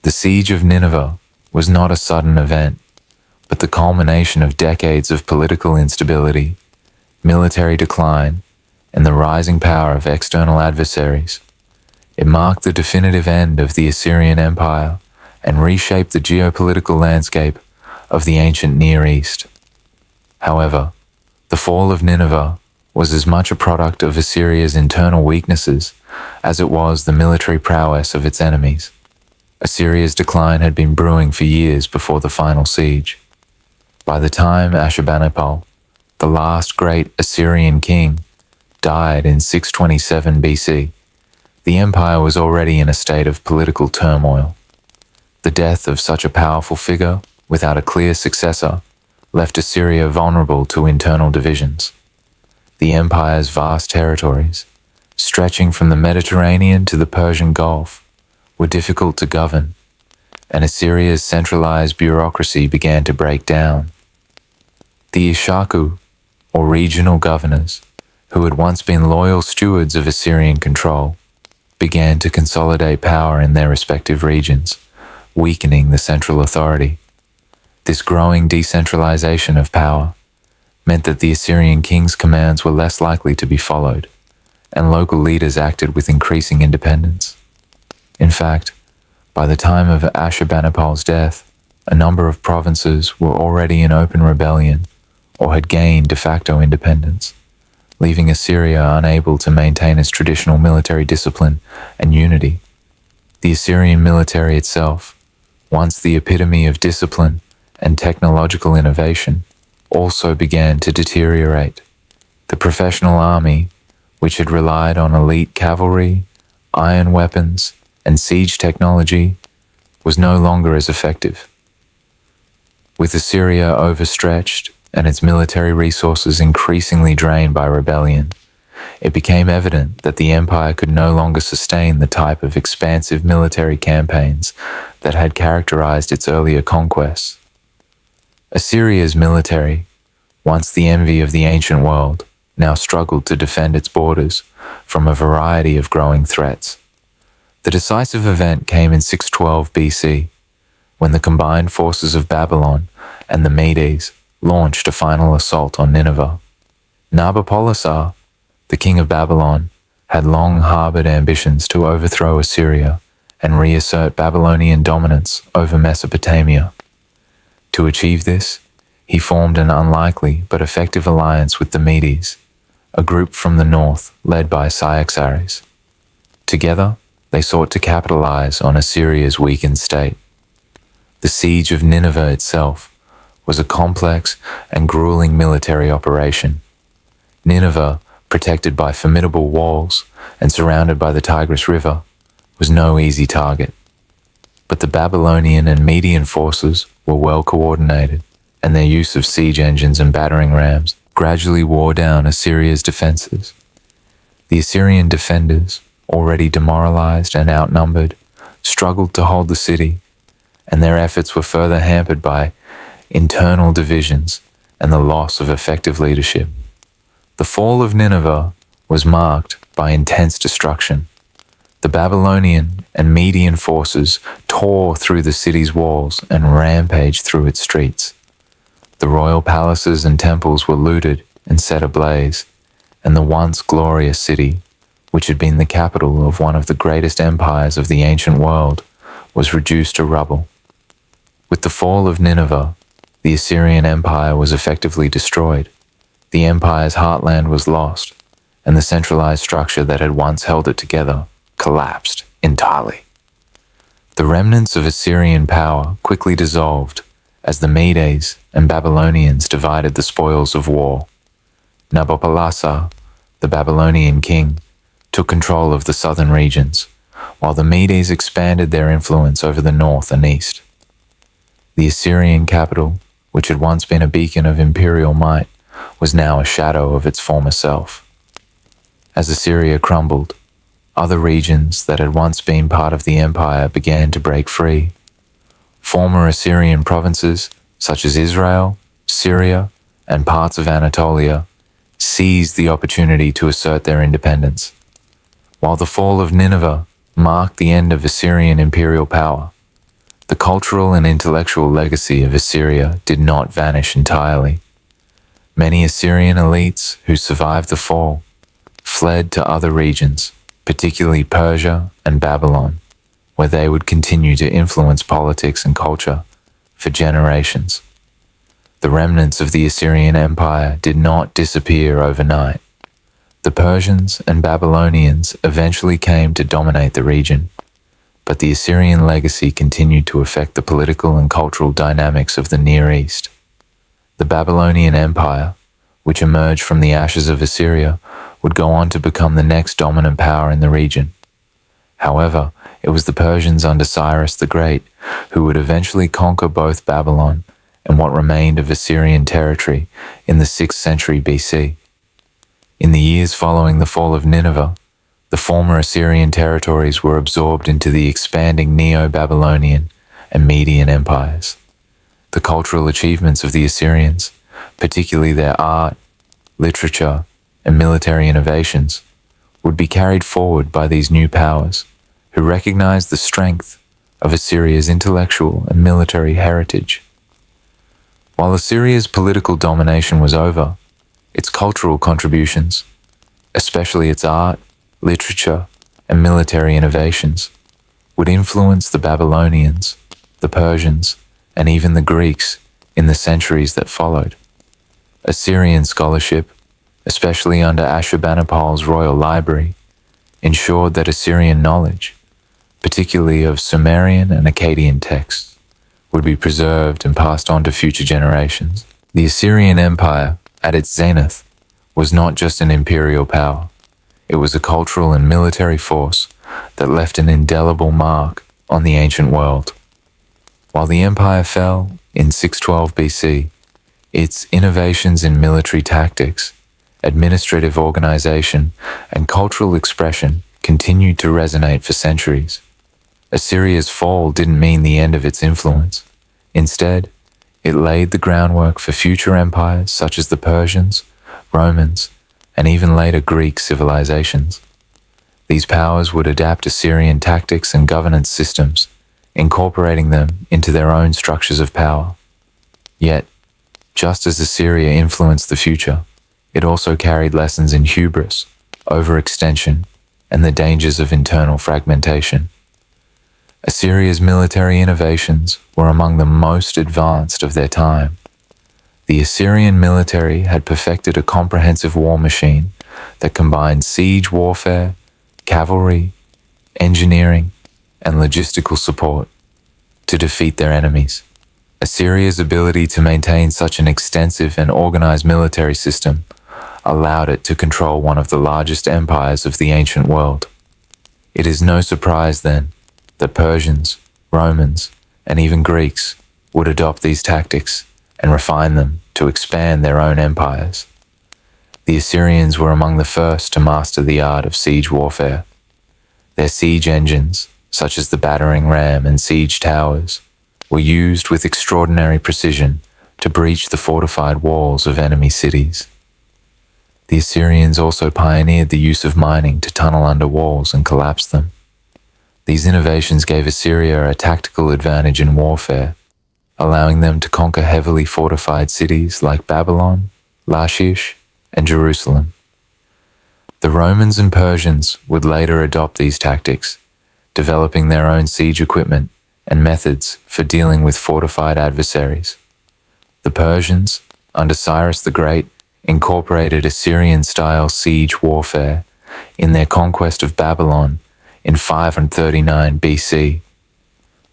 The siege of Nineveh was not a sudden event, but the culmination of decades of political instability, military decline, and the rising power of external adversaries. It marked the definitive end of the Assyrian Empire and reshaped the geopolitical landscape of the ancient Near East. However, the fall of Nineveh was as much a product of Assyria's internal weaknesses as it was the military prowess of its enemies. Assyria's decline had been brewing for years before the final siege. By the time Ashurbanipal, the last great Assyrian king, died in 627 BC, the empire was already in a state of political turmoil. The death of such a powerful figure, without a clear successor, left Assyria vulnerable to internal divisions. The empire's vast territories, stretching from the Mediterranean to the Persian Gulf, were difficult to govern, and Assyria's centralized bureaucracy began to break down. The Ishaku, or regional governors, who had once been loyal stewards of Assyrian control, began to consolidate power in their respective regions, weakening the central authority. This growing decentralization of power meant that the Assyrian king's commands were less likely to be followed, and local leaders acted with increasing independence. In fact, by the time of Ashurbanipal's death, a number of provinces were already in open rebellion or had gained de facto independence, leaving Assyria unable to maintain its traditional military discipline and unity. The Assyrian military itself, once the epitome of discipline and technological innovation, also began to deteriorate. The professional army, which had relied on elite cavalry, iron weapons, and siege technology, was no longer as effective. With Assyria overstretched and its military resources increasingly drained by rebellion, it became evident that the empire could no longer sustain the type of expansive military campaigns that had characterized its earlier conquests. Assyria's military, once the envy of the ancient world, now struggled to defend its borders from a variety of growing threats. The decisive event came in 612 BC, when the combined forces of Babylon and the Medes launched a final assault on Nineveh. Nabopolassar, the king of Babylon, had long harbored ambitions to overthrow Assyria and reassert Babylonian dominance over Mesopotamia. To achieve this, he formed an unlikely but effective alliance with the Medes, a group from the north led by Cyaxares. Together, they sought to capitalize on Assyria's weakened state. The siege of Nineveh itself was a complex and grueling military operation. Nineveh, protected by formidable walls and surrounded by the Tigris River, was no easy target. But the Babylonian and Median forces were well coordinated, and their use of siege engines and battering rams gradually wore down Assyria's defenses. The Assyrian defenders, already demoralized and outnumbered, struggled to hold the city, and their efforts were further hampered by internal divisions and the loss of effective leadership. The fall of Nineveh was marked by intense destruction. The Babylonian and Median forces tore through the city's walls and rampaged through its streets. The royal palaces and temples were looted and set ablaze, and the once glorious city, which had been the capital of one of the greatest empires of the ancient world, was reduced to rubble. With the fall of Nineveh, the Assyrian Empire was effectively destroyed. The empire's heartland was lost, and the centralized structure that had once held it together collapsed entirely. The remnants of Assyrian power quickly dissolved as the Medes and Babylonians divided the spoils of war. Nabopolassar, the Babylonian king, took control of the southern regions, while the Medes expanded their influence over the north and east. The Assyrian capital, which had once been a beacon of imperial might, was now a shadow of its former self. As Assyria crumbled, other regions that had once been part of the empire began to break free. Former Assyrian provinces, such as Israel, Syria, and parts of Anatolia, seized the opportunity to assert their independence. While the fall of Nineveh marked the end of Assyrian imperial power, the cultural and intellectual legacy of Assyria did not vanish entirely. Many Assyrian elites who survived the fall fled to other regions, particularly Persia and Babylon, where they would continue to influence politics and culture for generations. The remnants of the Assyrian Empire did not disappear overnight. The Persians and Babylonians eventually came to dominate the region. but the Assyrian legacy continued to affect the political and cultural dynamics of the Near East. The Babylonian Empire, which emerged from the ashes of Assyria, would go on to become the next dominant power in the region. However, it was the Persians under Cyrus the Great who would eventually conquer both Babylon and what remained of Assyrian territory in the 6th century BC. In the years following the fall of Nineveh, the former Assyrian territories were absorbed into the expanding Neo-Babylonian and Median empires. The cultural achievements of the Assyrians, particularly their art, literature, and military innovations, would be carried forward by these new powers, who recognized the strength of Assyria's intellectual and military heritage. While Assyria's political domination was over, its cultural contributions, especially its art, literature, and military innovations, would influence the Babylonians, the Persians, and even the Greeks in the centuries that followed. Assyrian scholarship, especially under Ashurbanipal's royal library, ensured that Assyrian knowledge, particularly of Sumerian and Akkadian texts, would be preserved and passed on to future generations. The Assyrian Empire, at its zenith, was not just an imperial power. It was a cultural and military force that left an indelible mark on the ancient world. While the empire fell in 612 BC, its innovations in military tactics, administrative organization, and cultural expression continued to resonate for centuries. Assyria's fall didn't mean the end of its influence. Instead, it laid the groundwork for future empires such as the Persians, Romans, and even later Greek civilizations. These powers would adapt Assyrian tactics and governance systems, incorporating them into their own structures of power. Yet, just as Assyria influenced the future, it also carried lessons in hubris, overextension, and the dangers of internal fragmentation. Assyria's military innovations were among the most advanced of their time. The Assyrian military had perfected a comprehensive war machine that combined siege warfare, cavalry, engineering, and logistical support to defeat their enemies. Assyria's ability to maintain such an extensive and organized military system allowed it to control one of the largest empires of the ancient world. It is no surprise, then, that Persians, Romans, and even Greeks would adopt these tactics and refine them to expand their own empires. The Assyrians were among the first to master the art of siege warfare. Their siege engines, such as the battering ram and siege towers, were used with extraordinary precision to breach the fortified walls of enemy cities. The Assyrians also pioneered the use of mining to tunnel under walls and collapse them. These innovations gave Assyria a tactical advantage in warfare, allowing them to conquer heavily fortified cities like Babylon, Lachish, and Jerusalem. The Romans and Persians would later adopt these tactics, developing their own siege equipment and methods for dealing with fortified adversaries. The Persians, under Cyrus the Great, incorporated Assyrian-style siege warfare in their conquest of Babylon in 539 BC.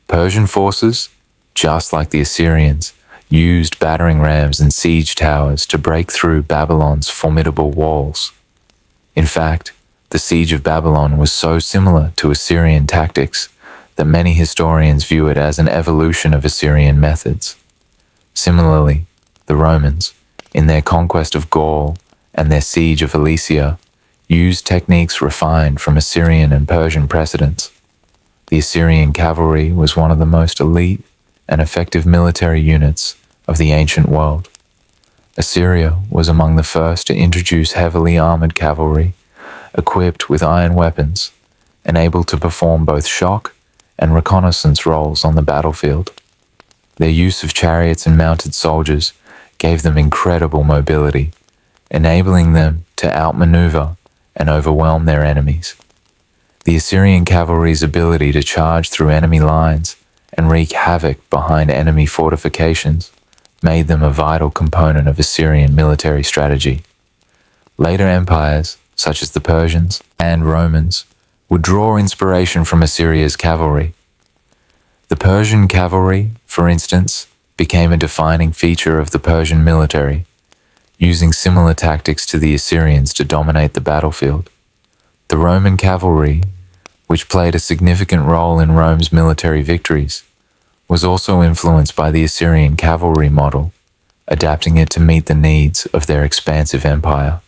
Persian forces, just like the Assyrians, used battering rams and siege towers to break through Babylon's formidable walls. In fact, the siege of Babylon was so similar to Assyrian tactics that many historians view it as an evolution of Assyrian methods. Similarly, the Romans, in their conquest of Gaul and their siege of Alesia, used techniques refined from Assyrian and Persian precedents. The Assyrian cavalry was one of the most elite and effective military units of the ancient world. Assyria was among the first to introduce heavily armored cavalry, equipped with iron weapons, and able to perform both shock and reconnaissance roles on the battlefield. Their use of chariots and mounted soldiers gave them incredible mobility, enabling them to outmaneuver and overwhelm their enemies. The Assyrian cavalry's ability to charge through enemy lines and wreak havoc behind enemy fortifications made them a vital component of Assyrian military strategy. Later empires, such as the Persians and Romans, would draw inspiration from Assyria's cavalry. The Persian cavalry, for instance, became a defining feature of the Persian military, using similar tactics to the Assyrians to dominate the battlefield. The Roman cavalry, which played a significant role in Rome's military victories, was also influenced by the Assyrian cavalry model, adapting it to meet the needs of their expansive empire.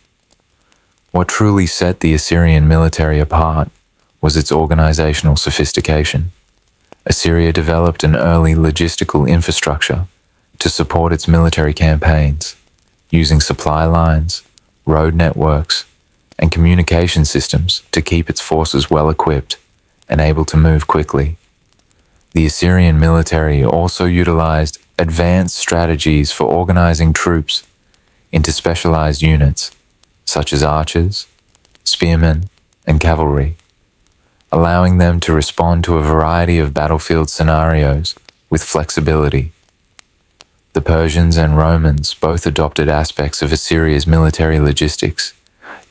What truly set the Assyrian military apart was its organizational sophistication. Assyria developed an early logistical infrastructure to support its military campaigns, using supply lines, road networks, and communication systems to keep its forces well equipped and able to move quickly. The Assyrian military also utilized advanced strategies for organizing troops into specialized units, such as archers, spearmen, and cavalry, allowing them to respond to a variety of battlefield scenarios with flexibility. The Persians and Romans both adopted aspects of Assyria's military logistics,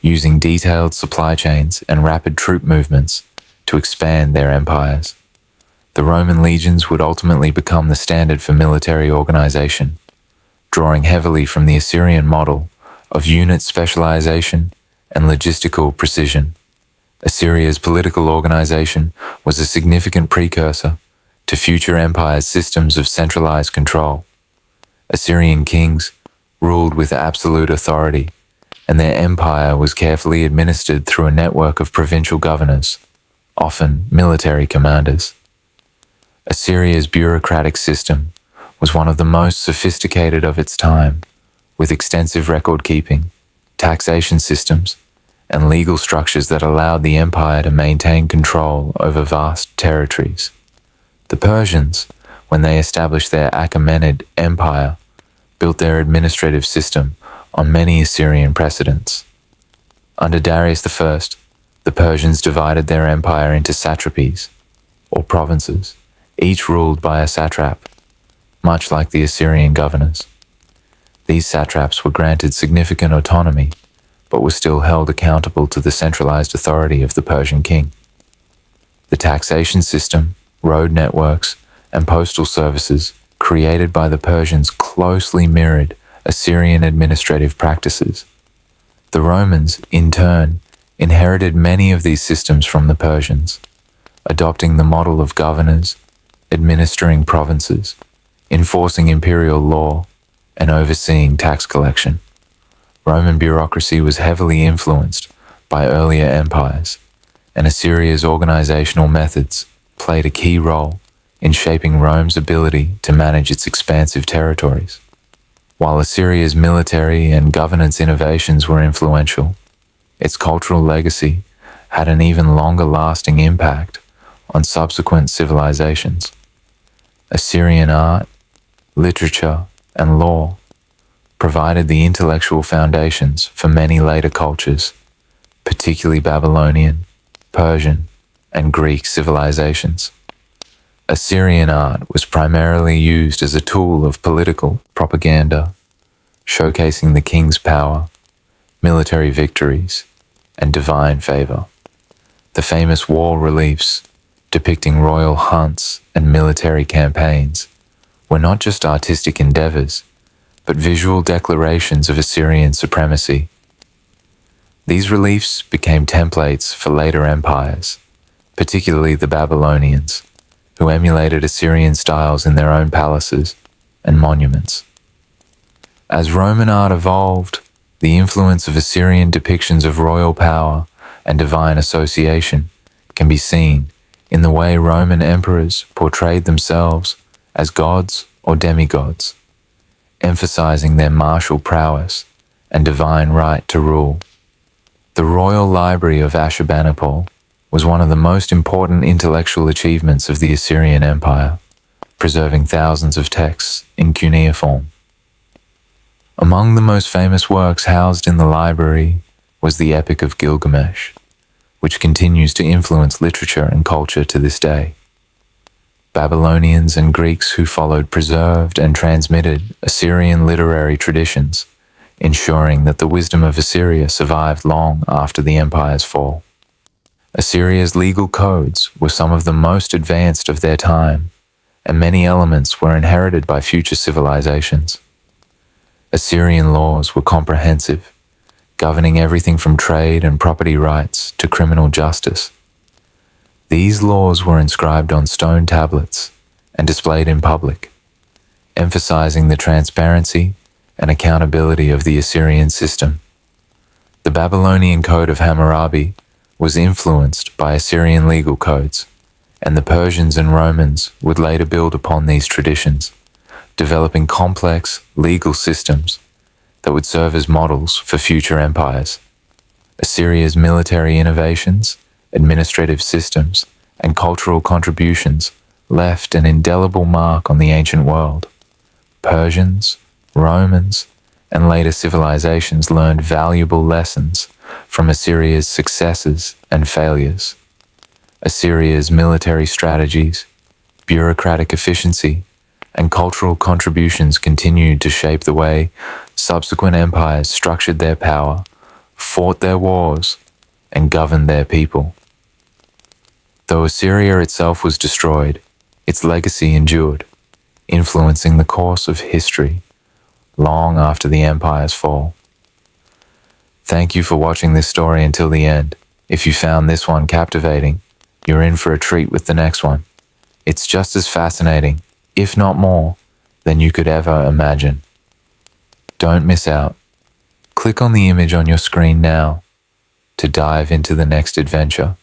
using detailed supply chains and rapid troop movements to expand their empires. The Roman legions would ultimately become the standard for military organization, drawing heavily from the Assyrian model of unit specialization and logistical precision. Assyria's political organization was a significant precursor to future empires' systems of centralized control. Assyrian kings ruled with absolute authority, and their empire was carefully administered through a network of provincial governors, often military commanders. Assyria's bureaucratic system was one of the most sophisticated of its time, with extensive record-keeping, taxation systems, and legal structures that allowed the empire to maintain control over vast territories. The Persians, when they established their Achaemenid Empire, built their administrative system on many Assyrian precedents. Under Darius I, the Persians divided their empire into satrapies, or provinces, each ruled by a satrap, much like the Assyrian governors. These satraps were granted significant autonomy, but were still held accountable to the centralized authority of the Persian king. The taxation system, road networks, and postal services created by the Persians closely mirrored Assyrian administrative practices. The Romans, in turn, inherited many of these systems from the Persians, adopting the model of governors, administering provinces, enforcing imperial law, and overseeing tax collection. Roman bureaucracy was heavily influenced by earlier empires, and Assyria's organizational methods played a key role in shaping Rome's ability to manage its expansive territories. While Assyria's military and governance innovations were influential, its cultural legacy had an even longer-lasting impact on subsequent civilizations. Assyrian art, literature, and law provided the intellectual foundations for many later cultures, particularly Babylonian, Persian, and Greek civilizations. Assyrian art was primarily used as a tool of political propaganda, showcasing the king's power, military victories, and divine favor. The famous wall reliefs depicting royal hunts and military campaigns were not just artistic endeavors, but visual declarations of Assyrian supremacy. These reliefs became templates for later empires, particularly the Babylonians, who emulated Assyrian styles in their own palaces and monuments. As Roman art evolved, the influence of Assyrian depictions of royal power and divine association can be seen in the way Roman emperors portrayed themselves as gods or demigods, emphasizing their martial prowess and divine right to rule. The Royal Library of Ashurbanipal was one of the most important intellectual achievements of the Assyrian Empire, preserving thousands of texts in cuneiform. Among the most famous works housed in the library was the Epic of Gilgamesh, which continues to influence literature and culture to this day. Babylonians and Greeks who followed preserved and transmitted Assyrian literary traditions, ensuring that the wisdom of Assyria survived long after the empire's fall. Assyria's legal codes were some of the most advanced of their time, and many elements were inherited by future civilizations. Assyrian laws were comprehensive, governing everything from trade and property rights to criminal justice. These laws were inscribed on stone tablets and displayed in public, emphasizing the transparency and accountability of the Assyrian system. The Babylonian Code of Hammurabi was influenced by Assyrian legal codes, and the Persians and Romans would later build upon these traditions, developing complex legal systems that would serve as models for future empires. Assyria's military innovations, administrative systems, and cultural contributions left an indelible mark on the ancient world. Persians, Romans, and later civilizations learned valuable lessons from Assyria's successes and failures. Assyria's military strategies, bureaucratic efficiency, and cultural contributions continued to shape the way subsequent empires structured their power, fought their wars, and governed their people. Though Assyria itself was destroyed, its legacy endured, influencing the course of history long after the empire's fall. Thank you for watching this story until the end. If you found this one captivating, you're in for a treat with the next one. It's just as fascinating, if not more, than you could ever imagine. Don't miss out. Click on the image on your screen now to dive into the next adventure.